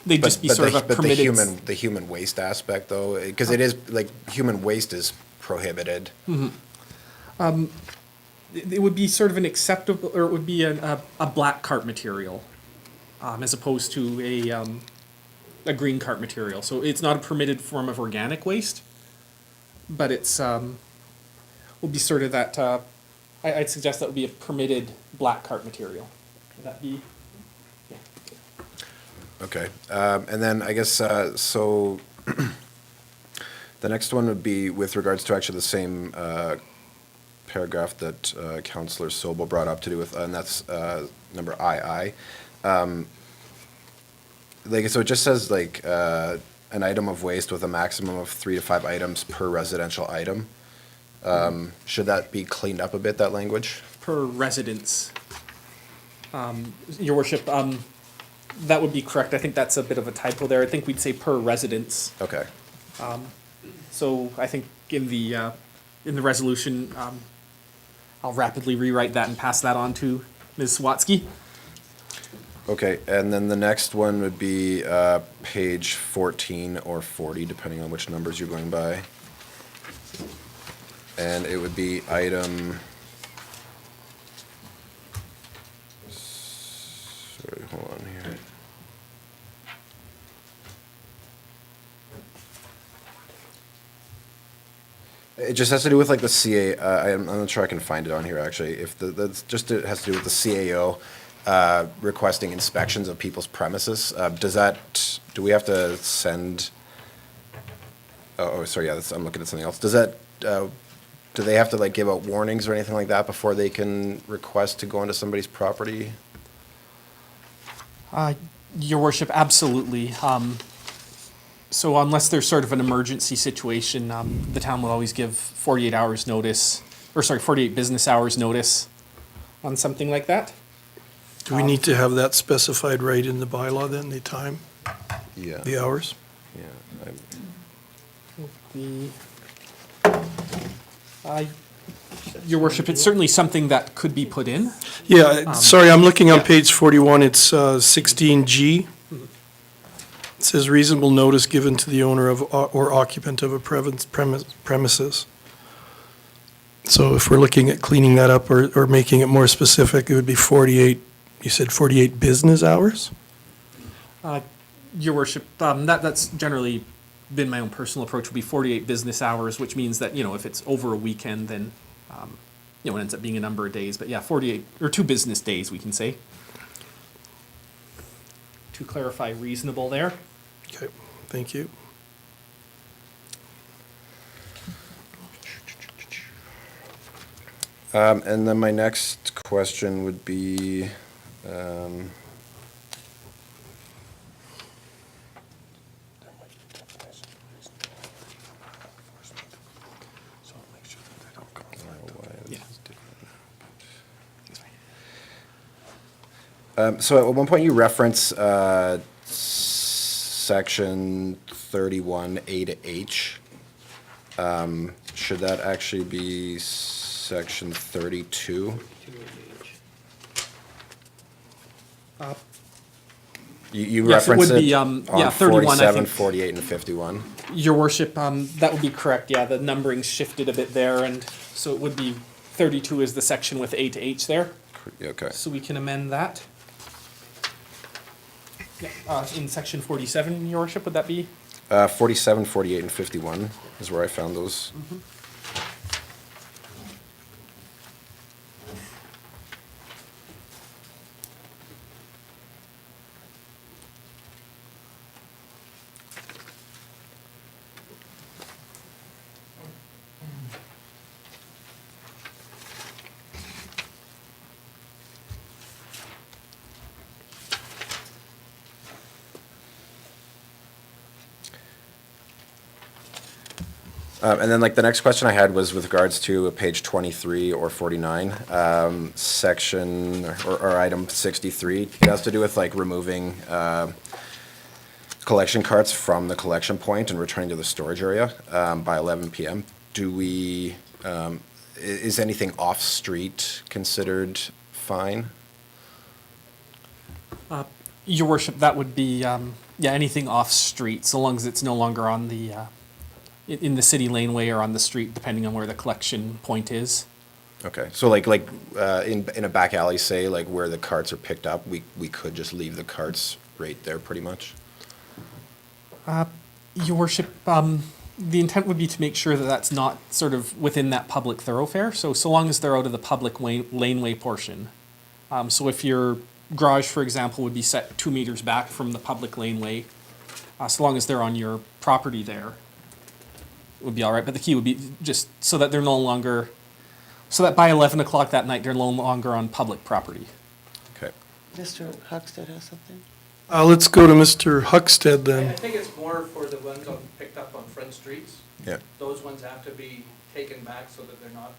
They'd just be sort of a permitted. But the human waste aspect, though, because it is, like, human waste is prohibited. It would be sort of an acceptable, or it would be a black cart material, as opposed to a green cart material. So it's not a permitted form of organic waste, but it's will be sort of that. I'd suggest that would be a permitted black cart material. Would that be? Yeah. Okay, and then I guess, so the next one would be with regards to actually the same paragraph that Councillor Sobel brought up to do with, and that's number II. Like, so it just says like an item of waste with a maximum of 3 to 5 items per residential item. Should that be cleaned up a bit, that language? Per residence. Your Worship, that would be correct. I think that's a bit of a typo there. I think we'd say per residence. Okay. So I think in the resolution, I'll rapidly rewrite that and pass that on to Ms. Sawatsky. Okay, and then the next one would be page 14 or 40, depending on which numbers you're going by. And it would be item, sorry, hold on here. It just has to do with like the CA, I'm not sure I can find it on here actually. If that's just, it has to do with the CAO requesting inspections of people's premises. Do we have to send, sorry, yeah, I'm looking at something else. Does that, do they have to like give out warnings or anything like that before they can request to go into somebody's property? Your Worship, absolutely. So unless there's sort of an emergency situation, the town will always give 48 hours notice, 48 business hours notice on something like that. Do we need to have that specified right in the bylaw then, the time, Yeah. the hours? Yeah. Your worship, it's certainly something that could be put in. Yeah, sorry, I'm looking on page 41, it's 16G. It says reasonable notice given to the owner of, or occupant of a premises. So if we're looking at cleaning that up or making it more specific, it would be 48, you said 48 business hours? Your worship, that's generally been my own personal approach, would be 48 business hours, which means that, if it's over a weekend, then, it ends up being a number of days. But yeah, 48, or 2 business days, we can say. To clarify reasonable there. Okay, thank you. And then my next question would be, so at one point you reference section 31 A to H. Should that actually be section 32? You Yes, it reference would be, it yeah, on 31, I 47, think. 48, and 51. Your worship, that would be correct, yeah, the numbering's shifted a bit there, and so it would be 32 is the section with A to H there. Okay. So we can amend that. Yeah, in section 47, your worship, would that be? 47, 48, and 51 is where I found those. And then, like, the next question I had was with regards to page 23 or 49, section or item 63. It has to do with, like, removing collection carts from the collection point and returning to the storage area by 11 p.m. Do we, is anything off-street considered fine? Your worship, that would be, yeah, anything off-street, so long as it's no longer on the, in the city laneway or on the street, depending on where the collection point is. Okay, so like in a back alley, say, like where the carts are picked up, we could just leave the carts right there pretty much? Your worship, the intent would be to make sure that that's not sort of within that public thoroughfare, so long as they're out of the public laneway portion. So if your garage, for example, would be set 2 meters back from the public laneway, so long as they're on your property there, it would be all right. But the key would be just so that they're no longer, so that by 11 o'clock that night, they're no longer on public property. Okay. Mr. Huckstead has something? Let's go to Mr. Huckstead I then. think it's more for the ones picked up on front streets. Yeah. Those ones have to be taken back so that they're not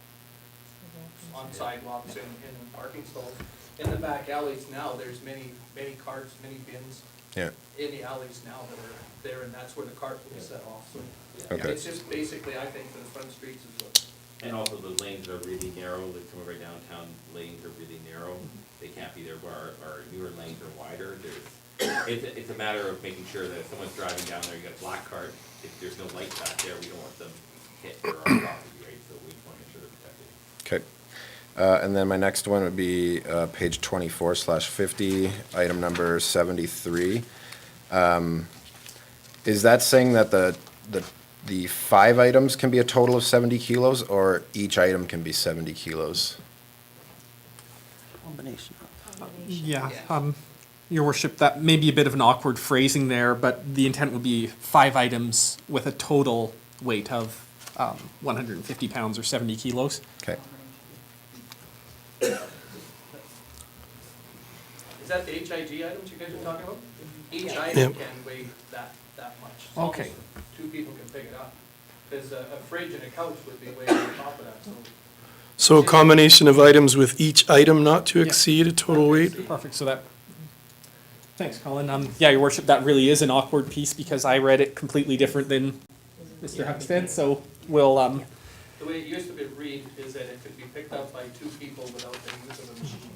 on sidewalks and in parking stalls. In the back alleys now, there's many carts, many bins Yeah. in the alleys now that are there, and that's where the cart will be set off. So Okay. it's just basically, I think, for the front streets is what. And also the lanes are really narrow, like some of our downtown lanes are really narrow. They can't be there, where our newer lanes are wider. It's a matter of making sure that if someone's driving down there, you got a black cart, if there's no light back there, we don't want them hit our property, right? So we want to make sure they're protected. Okay. And then my next one would be page 24/50, item number 73. Is that saying that the 5 items can be a total of 70 kilos, or each item can be 70 kilos? Combination. Yeah, your worship, that may be a bit of an awkward phrasing there, but the intent would be 5 items with a total weight of 150 pounds or 70 kilos. Okay. Is that the HIG items you guys are talking about? Each item can weigh that much. So Okay. 2 people can pick it up. Because a fridge and a couch would be way on top of that, so. So a combination of items with each item not to exceed a total weight? Perfect, so that, thanks, Colin. Yeah, your worship, that really is an awkward piece because I read it completely different than Mr. Huckstead, so we'll, The way it used to be read is that it could be picked up by two people without the use of a machine.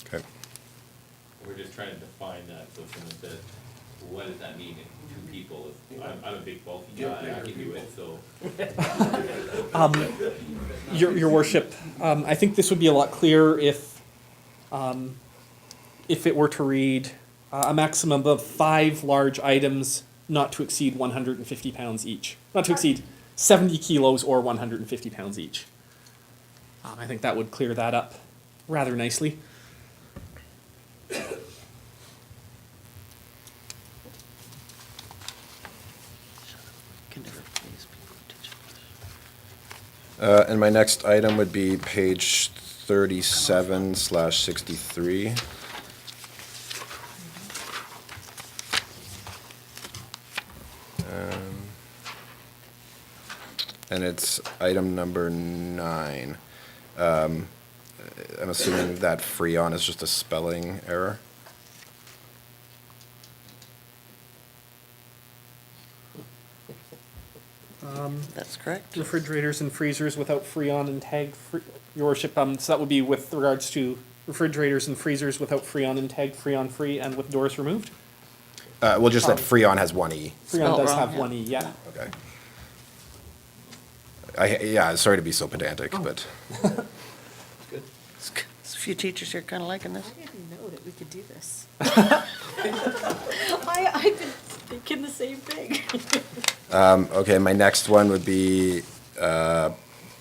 Okay. We're just trying to define that, so someone said, what does that mean, two people? If I'm a big bulky guy, I can do it, so. Your worship, I think this would be a lot clearer if it were to read a maximum of 5 large items not to exceed 150 pounds each. Not to exceed 70 kilos or 150 pounds each. I think that would clear that up rather nicely. And my next item would be page 37/63. And it's item number 9. I'm assuming that Freon is just a spelling error. That's correct. Refrigerators and freezers without Freon and tag, your worship, so that would be with regards to refrigerators and freezers without Freon and tag, Freon free and with doors removed? Well, just that Freon has one E. Freon Spelled does wrong, have yeah. one E, yeah. Okay. Yeah, sorry to be so pedantic, but. There's a few teachers here kind of liking this. I didn't know that we could do this. I've been thinking the same thing. Okay, my next one would be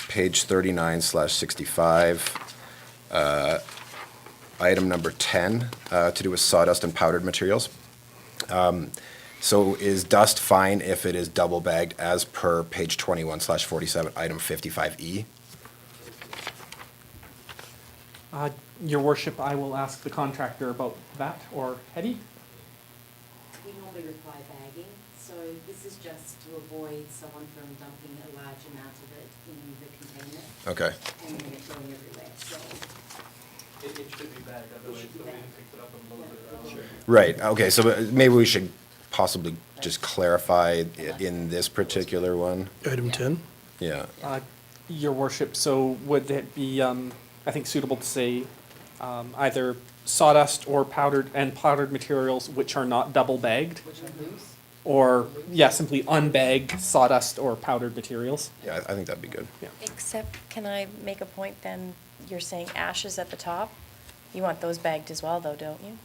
page 39/65, item number 10, to do with sawdust and powdered materials. So is dust fine if it is double bagged as per page 21/47, item 55E? Your worship, I will ask the contractor about that, or Hetty? We normally require bagging, so this is just to avoid someone from dumping a large amount of it in the container Okay. and then it going everywhere, so. It should be bagged, otherwise should be somebody bagged. picks it up and blows it around. Right, okay, so maybe we should possibly just clarify in this particular one. Item 10? Yeah. Your worship, so would it be, I think suitable to say, either sawdust or powdered materials which are not double bagged? Which are loose? Or, yeah, simply unbagged sawdust or powdered materials? Yeah, I think that'd be good. Except, can I make a point then? You're saying ashes at the top? You want those bagged as well, though, don't you?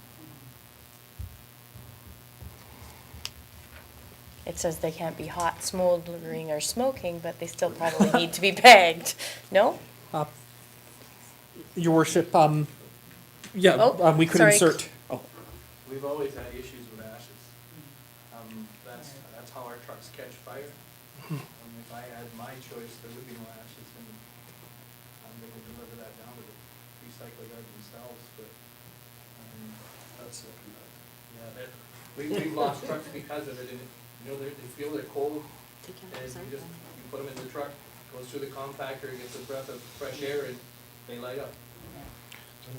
It says they can't be hot, smoldering, or smoking, but they still probably need to be bagged. No? Your worship, Oh, we could sorry. insert, oh, We've always had issues with ashes. That's how our trucks catch fire. If I had my choice, there would be no ashes, and they would deliver that down to the recycling yard themselves, but, that's, we've lost trucks because of it, and, they feel they're cold, and you put them in the truck, goes through the compactor, it gets a breath of fresh air, and they light up.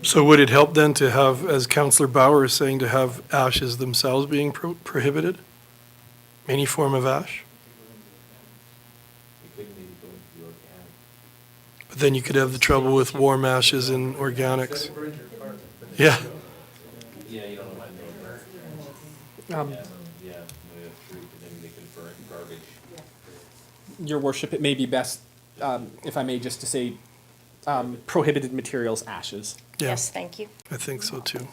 So would it help then to have, as Councillor Bauer is saying, to have ashes themselves being prohibited? Any form of ash? You couldn't maybe go into the organic. But then you could have the trouble with warm ashes in organics. Yeah. Yeah, you don't know what they um, Yeah, no, that's true, because then they can burn garbage. your worship, it may be best, if I may, just to say, prohibited materials, ashes. Yeah, Yes, thank you. I think so too.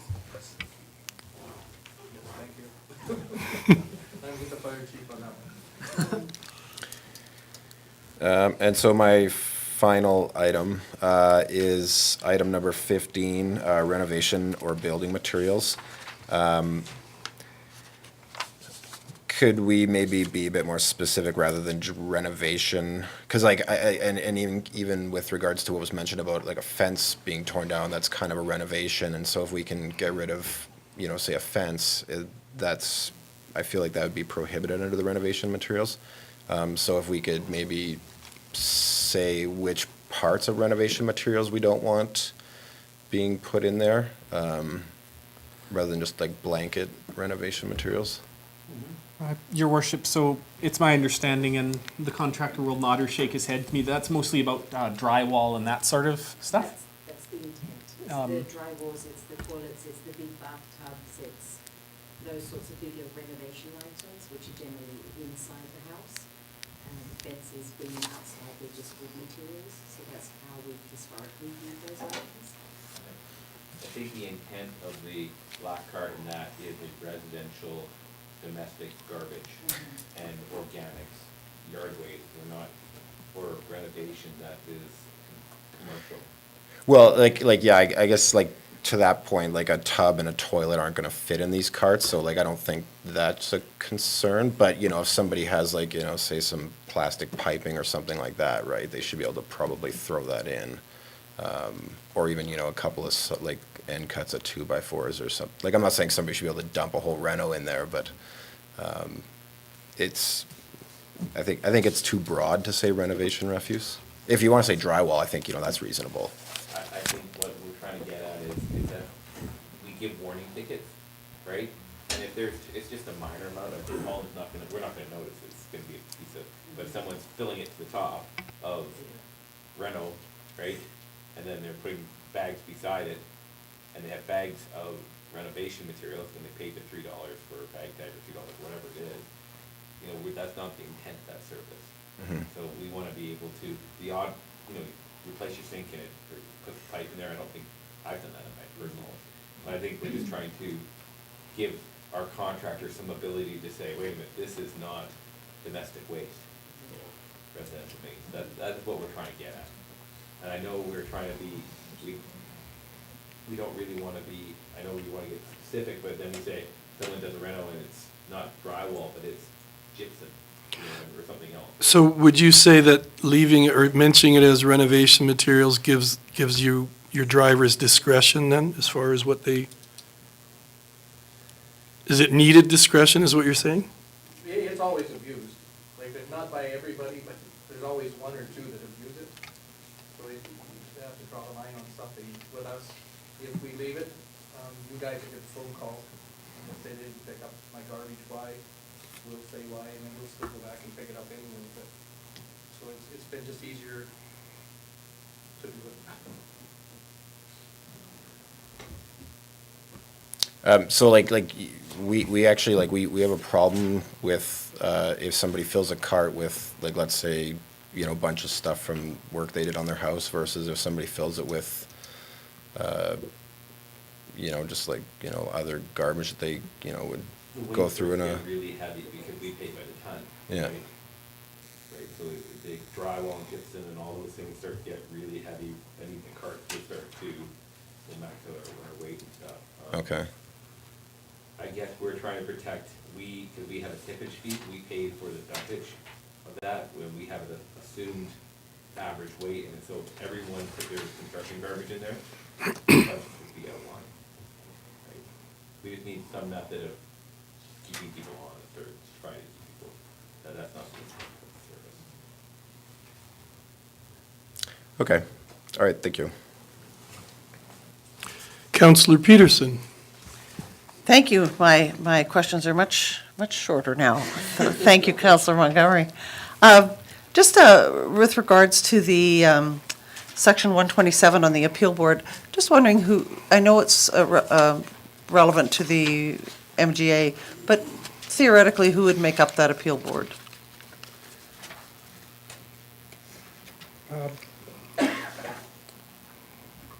Thank you. I'm with the fire chief on that one. And so my final item is item number 15, renovation or building materials. Could we maybe be a bit more specific rather than renovation? Because and even with regards to what was mentioned about like a fence being torn down, that's kind of a renovation. And so if we can get rid of, say a fence, I feel like that would be prohibited under the renovation materials. So if we could maybe say which parts of renovation materials we don't want being put in there, rather than just like blanket renovation materials. Your worship, so it's my understanding, and the contractor will nod or shake his head to me, that's mostly about drywall and that sort of stuff? That's the intent. It's Um, the dry walls, it's the toilets, it's the big bathtubs, it's those sorts of bigger renovation items, which are generally inside the house. And the fences being outside, they're just wood materials, so that's how we've historically viewed those items. I think the intent of the black card in that is a residential domestic garbage and organics, yard waste, we're not for renovation that is commercial. Well, yeah, I guess like to that point, like a tub and a toilet aren't gonna fit in these carts, so like I don't think that's a concern. But, you know, if somebody has like, you know, say some plastic piping or something like that, right, they should be able to probably throw that in. Or even, you know, a couple of like end cuts of 2x4s or something. Like, I'm not saying somebody should be able to dump a whole reno in there, but I think it's too broad to say renovation refuse. If you want to say drywall, I think, you know, that's reasonable. I think what we're trying to get at is that we give warning tickets, right? And if it's just a minor amount of, we're not gonna notice, it's gonna be a piece of, but someone's filling it to the top of Reno, right? And then they're putting bags beside it, and they have bags of renovation materials, and they paid the $3 for a bag tag or $2, whatever it is. You know, that's not the intent of that service. So we wanna be able to, the odd, you know, replace your sink in it, or put the pipe in there, I don't think I've done that in my personal, but I think we're just trying to give our contractors some ability to say, wait a minute, this is not domestic waste, residential waste, that's what we're trying to get at. And I know we're trying to be, we don't really wanna be, I know we wanna get specific, but then we say, someone does a reno and it's not drywall, but it's gypsum, you know, or something else. So would you say that leaving it or mentioning it as renovation materials gives you, your drivers discretion then, as far as what they, is it needed discretion, is what you're saying? It's always abused, like, not by everybody, but there's always one or two that abuse it. So you have to draw the line on stuff they use with us. If we leave it, you guys will get phone calls, if they didn't pick up my garbage, why, we'll say why, and then we'll still go back and pick it up anyway, but, so it's been just easier to do it. So we actually, like, we have a problem with, if somebody fills a cart with, like, let's say, you know, a bunch of stuff from work they did on their house versus if somebody fills it with, you know, just like, you know, other garbage that they, you know, would go through in a. Get really heavy because we pay by the ton. Yeah. Right? Right, so the drywall and gypsum and all those things start to get really heavy, and the carts will start to go back to our weight and stuff. Okay. I guess we're trying to protect, because we have a tippage fee, we paid for the dumpage of that, when we have the assumed average weight, and so everyone put their construction garbage in there, that's the fee outline. Right? We just need some method of keeping people honest, or trying to keep people, that's not the intent of the service. Okay. All right, thank you. Counselor Peterson. Thank you. My questions are much shorter now. Thank you, Councillor Montgomery. Just with regards to the Section 127 on the appeal board, just wondering who, I know it's relevant to the MGA, but theoretically, who would make up that appeal board?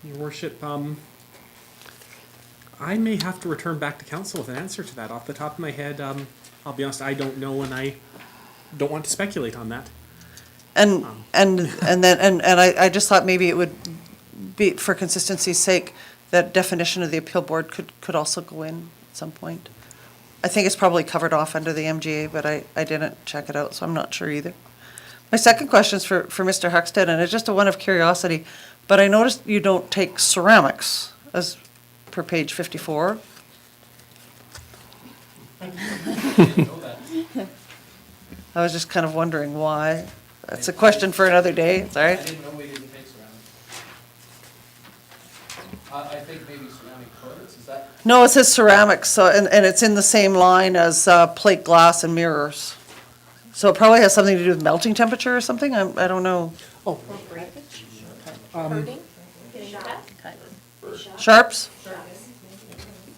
Your worship, I may have to return back to council with an answer to that. Off the top of my head, I'll be honest, I don't know, and I don't want to speculate on that. And I just thought maybe it would be, for consistency's sake, that definition of the appeal board could also go in at some point. I think it's probably covered off under the MGA, but I didn't check it out, so I'm not sure either. My second question is for Mr. Huxted, and it's just a one of curiosity, but I noticed you don't take ceramics as per page 54. I was just kind of wondering why. That's a question for another day, it's all I right. didn't know we didn't take ceramics. I think maybe ceramic toilets, is that? No, it says ceramics, so, and it's in the same line as plate glass and mirrors. So it probably has something to do with melting temperature or something, I don't know. Oh, Sharps?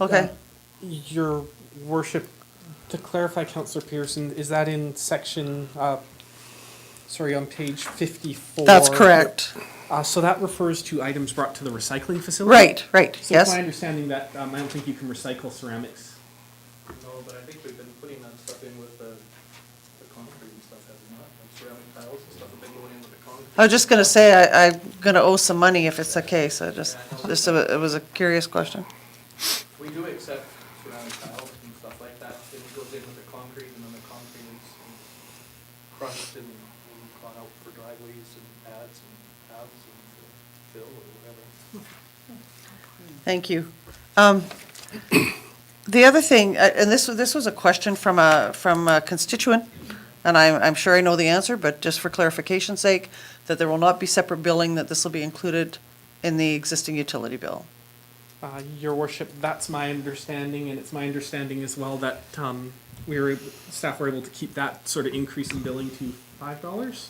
Okay. Your worship, to clarify, Councillor Pearson, is that in section, on page 54? That's correct. So that refers to items brought to the recycling facility? Right, So yes. it's my understanding that, I don't think you can recycle ceramics. No, but I think we've been putting that stuff in with the concrete and stuff, has it not? Like ceramic tiles and stuff have been going in with the concrete. I was just gonna say, I'm gonna owe some money if it's the case, it was a curious question. We do accept ceramic tiles and stuff like that, and it goes in with the concrete, and then the concrete is crushed and gone out for driveways and pads and paths and fill or whatever. Thank you. The other thing, and this was a question from a constituent, and I'm sure I know the answer, but just for clarification's sake, that there will not be separate billing, that this will be included in the existing utility bill. Your worship, that's my understanding, and it's my understanding as well that, staff were able to keep that sort of increase in billing to $5?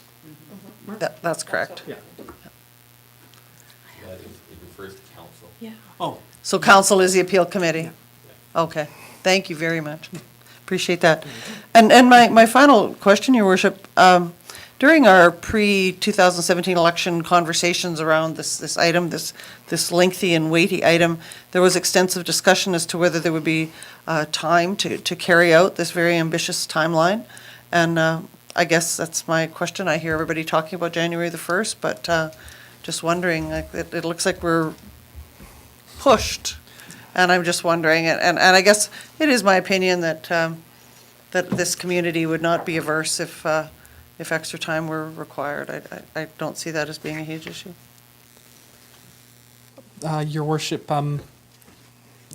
Mark? That's correct. Yeah. That is, it refers to council. Yeah. Oh, So council is the appeal committee? Okay, thank you very much. Appreciate that. And my final question, your worship, during our pre-2017 election conversations around this item, this lengthy and weighty item, there was extensive discussion as to whether there would be time to carry out this very ambitious timeline. And I guess that's my question. I hear everybody talking about January the 1st, but just wondering, it looks like we're pushed. And I'm just wondering, and I guess it is my opinion that that this community would not be averse if extra time were required. I don't see that as being a huge issue. Your worship,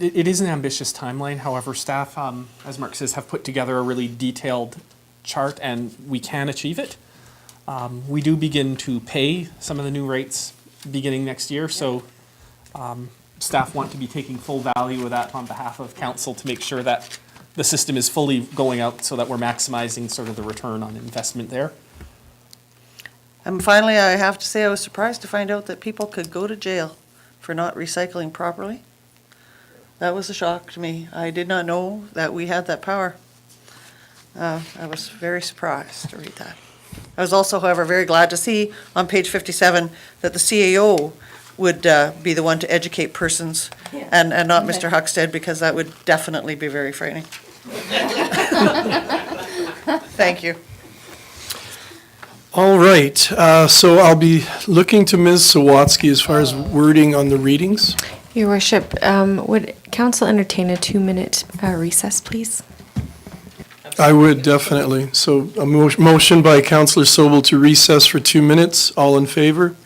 it is an ambitious timeline. However, staff, as Mark says, have put together a really detailed chart, and we can achieve it. We do begin to pay some of the new rates beginning next year, so staff want to be taking full value of that on behalf of council to make sure that the system is fully going out so that we're maximizing sort of the return on investment there. And finally, I have to say I was surprised to find out that people could go to jail for not recycling properly. That was a shock to me. I did not know that we had that power. I was very surprised to read that. I was also, however, very glad to see on page 57 that the CAO would be the one to educate persons and not Mr. Huckstead, because that would definitely be very frightening. Thank you. All right, so I'll be looking to Ms. Sawatsky as far as wording on the readings. Your worship, would council entertain a 2-minute recess, please? I would definitely. So a motion by Councillor Sobel to recess for 2 minutes. All in favor?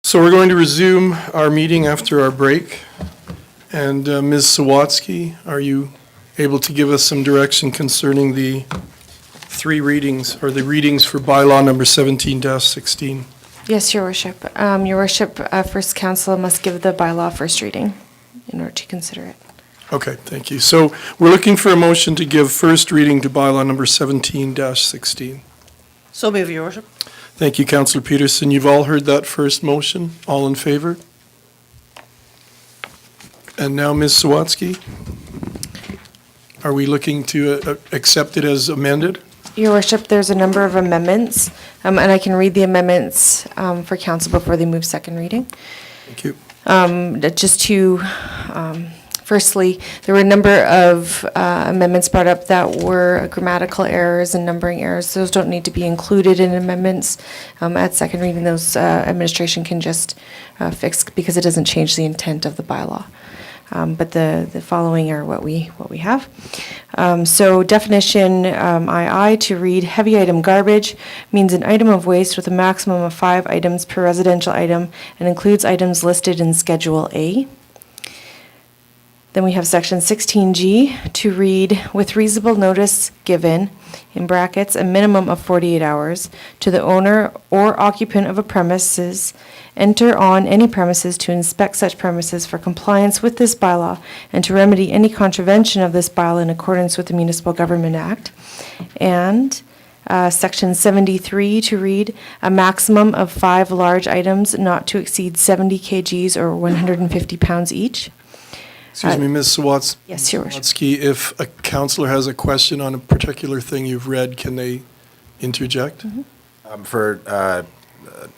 So we're going to resume our meeting after our break. And Ms. Sawatsky, are you able to give us some direction concerning the three readings, or the readings for bylaw number 17-16? Yes, Your Worship. Your Worship, First Council must give the bylaw first reading in order to consider it. Okay, thank you. So we're looking for a motion to give first reading to bylaw number 17-16. So move, Your Worship. Thank you, Councillor Peterson. You've all heard that first motion. All in favor? And now, Ms. Sawatsky, are we looking to accept it as amended? Your Worship, there's a number of amendments, and I can read the amendments for council before they move second reading. Thank you. Just to, firstly, there were a number of amendments brought up that were grammatical errors and numbering errors. Those don't need to be included in amendments. At second reading, those administration can just fix, because it doesn't change the intent of the bylaw. But the following are what we have. So definition II to read heavy item garbage means an item of waste with a maximum of 5 items per residential item and includes items listed in Schedule A. Then we have section 16G to read with reasonable notice given, in brackets, a minimum of 48 hours, to the owner or occupant of a premises, enter on any premises to inspect such premises for compliance with this bylaw and to remedy any contravention of this bylaw in accordance with the Municipal Government Act. And section 73 to read a maximum of 5 large items not to exceed 70 kgs or 150 pounds each. Excuse me, Ms. Sawatsky. Yes, Your Worship. If a councillor has a question on a particular thing you've read, can they interject? For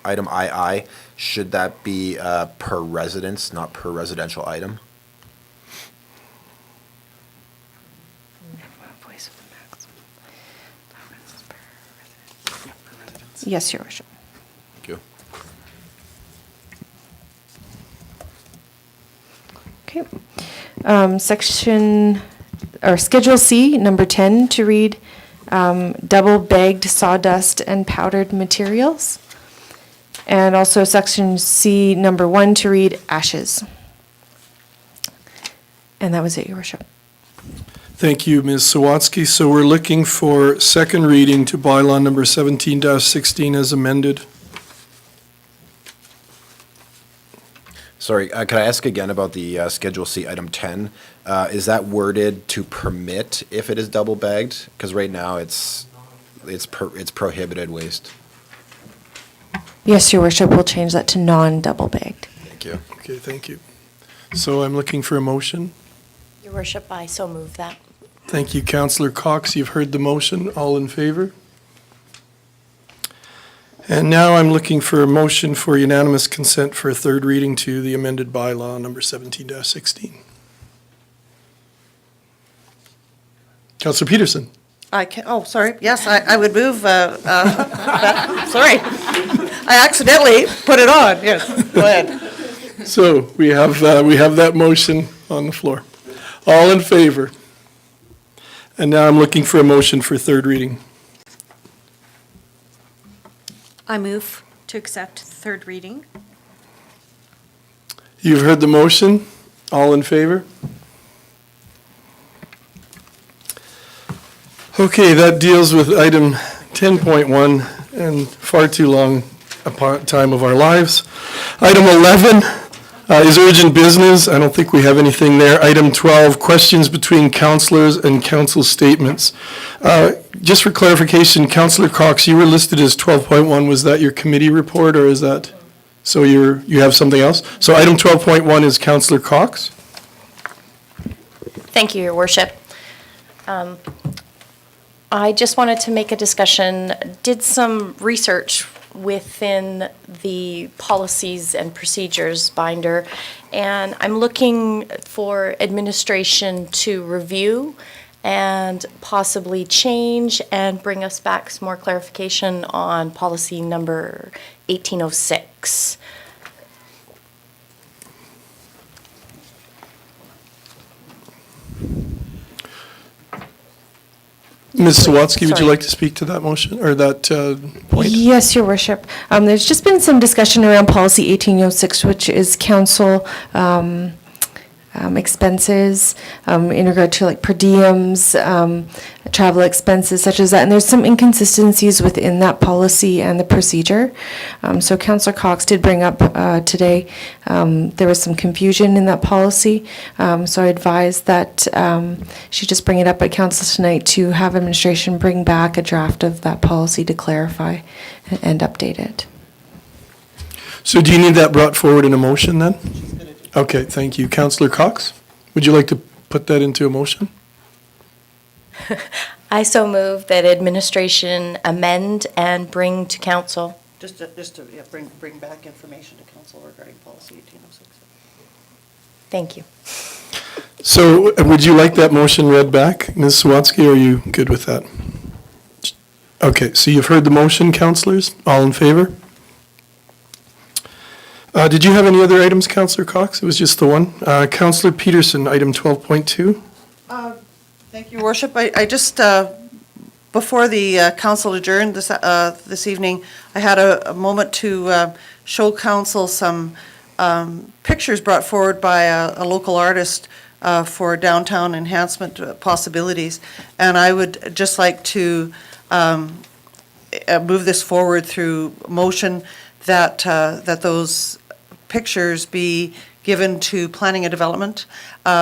item II, should that be per residence, not per residential item? Yes, Your Worship. Thank you. Okay. Section, or Schedule C, number 10, to read double-bagged sawdust and powdered materials. And also Section C, number 1, to read ashes. And that was it, Your Worship. Thank you, Ms. Sawatsky. So we're looking for second reading to bylaw number 17-16 as amended. Sorry, could I ask again about the Schedule C, item 10? Is that worded to permit if it is double bagged? Because right now it's prohibited waste. Yes, Your Worship, we'll change that to non-double bagged. Thank you. Okay, thank you. So I'm looking for a motion. Your Worship, I so move that. Thank you, Councillor Cox. You've heard the motion. All in favor? And now I'm looking for a motion for unanimous consent for a third reading to the amended bylaw number 17-16. Councillor Peterson. Sorry, yes, I would move, sorry. I accidentally put it on, yes, go ahead. So we have that motion on the floor. All in favor? And now I'm looking for a motion for third reading. I move to accept third reading. You've heard the motion. All in favor? Okay, that deals with item 10.1 and far too long a time of our lives. Item 11 is urgent business. I don't think we have anything there. Item 12, questions between councillors and council statements. Just for clarification, Councillor Cox, you were listed as 12.1. Was that your committee report, or is that, so you have something else? So item 12.1 is Councillor Cox. Thank you, Your Worship. I just wanted to make a discussion, did some research within the policies and procedures binder, and I'm looking for administration to review and possibly change and bring us back some more clarification on policy number 1806. Ms. Sawatsky, would you like to speak to that motion, or that point? Yes, Your Worship. There's just been some discussion around policy 1806, which is council expenses in regard to like per diems, travel expenses such as that. And there's some inconsistencies within that policy and the procedure. So Councillor Cox did bring up today, there was some confusion in that policy. So I advise that she just bring it up at council tonight to have administration bring back a draft of that policy to clarify and update it. So do you need that brought forward in a motion then? Okay, thank you. Councillor Cox, would you like to put that into a motion? I so move that administration amend and bring to council. Just to bring back information to council regarding policy 1806. Thank you. So would you like that motion read back, Ms. Sawatsky, or are you good with that? Okay, so you've heard the motion, councillors. All in favor? Did you have any other items, Councillor Cox? It was just the one. Councillor Peterson, item 12.2. Thank you, Worship. I just, before the council adjourned this evening, I had a moment to show council some pictures brought forward by a local artist for downtown enhancement possibilities. And I would just like to move this forward through motion that those pictures be given to planning and development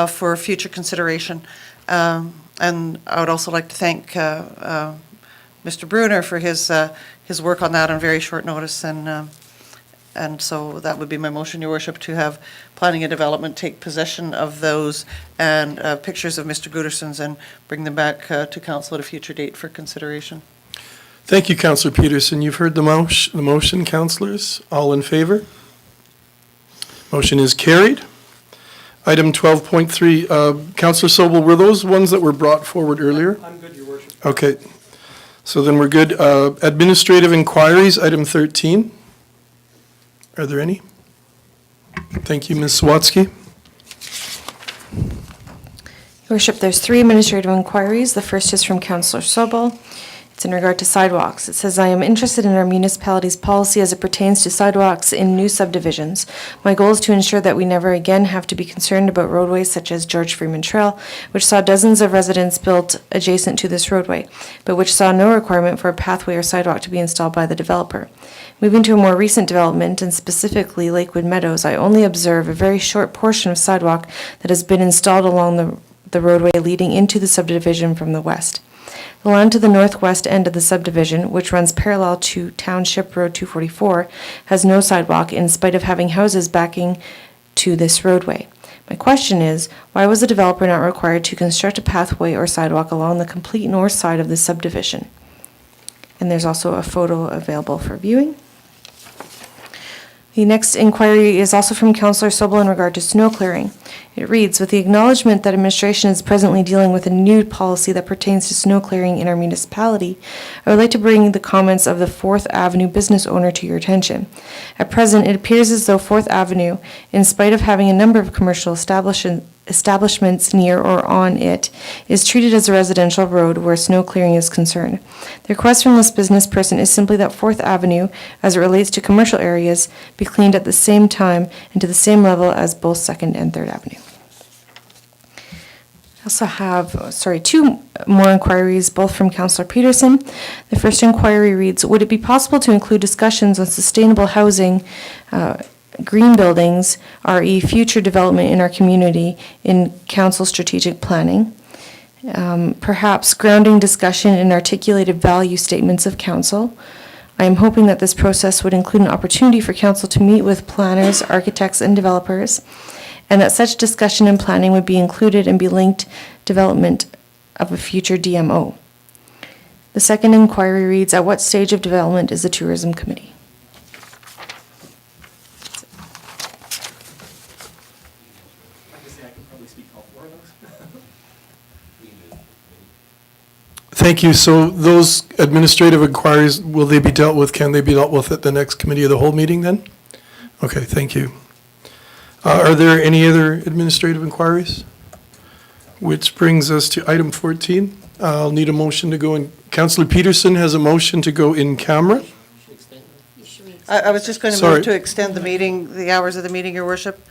for future consideration. And I would also like to thank Mr. Bruner for his work on that on very short notice. And so that would be my motion, Your Worship, to have planning and development take possession of those and pictures of Mr. Gooderson's and bring them back to council at a future date for consideration. Thank you, Councillor Peterson. You've heard the motion, councillors. All in favor? Motion is carried. Item 12.3, Councillor Sobel, were those ones that were brought forward earlier? I'm good, Your Worship. Okay, so then we're good. Administrative inquiries, item 13. Are there any? Thank you, Ms. Sawatsky. Your Worship, there's 3 administrative inquiries. The first is from Councillor Sobel. It's in regard to sidewalks. It says, I am interested in our municipality's policy as it pertains to sidewalks in new subdivisions. My goal is to ensure that we never again have to be concerned about roadways such as George Freeman Trail, which saw dozens of residents built adjacent to this roadway, but which saw no requirement for a pathway or sidewalk to be installed by the developer. Moving to a more recent development, and specifically Lakewood Meadows, I only observe a very short portion of sidewalk that has been installed along the roadway leading into the subdivision from the west. The land to the northwest end of the subdivision, which runs parallel to Township Road 244, has no sidewalk in spite of having houses backing to this roadway. My question is, why was the developer not required to construct a pathway or sidewalk along the complete north side of the subdivision? And there's also a photo available for viewing. The next inquiry is also from Councillor Sobel in regard to snow clearing. It reads, with the acknowledgement that administration is presently dealing with a new policy that pertains to snow clearing in our municipality, I would like to bring the comments of the 4th Avenue business owner to your attention. At present, it appears as though 4th Avenue, in spite of having a number of commercial establishments near or on it, is treated as a residential road where snow clearing is concerned. The request from this business person is simply that 4th Avenue, as it relates to commercial areas, be cleaned at the same time and to the same level as both 2nd and 3rd Avenue. I also have, 2 more inquiries, both from Councillor Peterson. The first inquiry reads, would it be possible to include discussions on sustainable housing, green buildings, RE future development in our community in council strategic planning? Perhaps grounding discussion in articulated value statements of council. I am hoping that this process would include an opportunity for council to meet with planners, architects, and developers, and that such discussion and planning would be included and be linked development of a future DMO. The second inquiry reads, at what stage of development is the tourism committee? I can say I can probably speak all 4 of those. Thank you. So those administrative inquiries, will they be dealt with? Can they be dealt with at the next committee of the whole meeting then? Okay, thank you. Are there any other administrative inquiries? Which brings us to item 14. I'll need a motion to go in. Councillor Peterson has a motion to go in camera. I was just going to Sorry. move to extend the meeting, the hours of the meeting, Your Worship,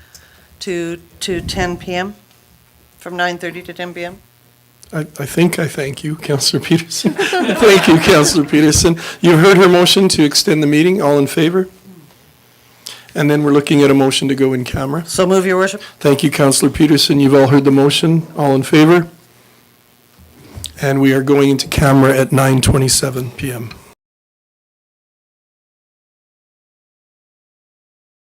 to 10 PM, from 9:30 to 10 PM. I think I thank you, Councillor Peterson. Thank you, Councillor Peterson. You heard her motion to extend the meeting. All in favor? And then we're looking at a motion to go in camera. So move, Your Worship. Thank you, Councillor Peterson. You've all heard the motion. All in favor? And we are going into camera at 9:27 PM.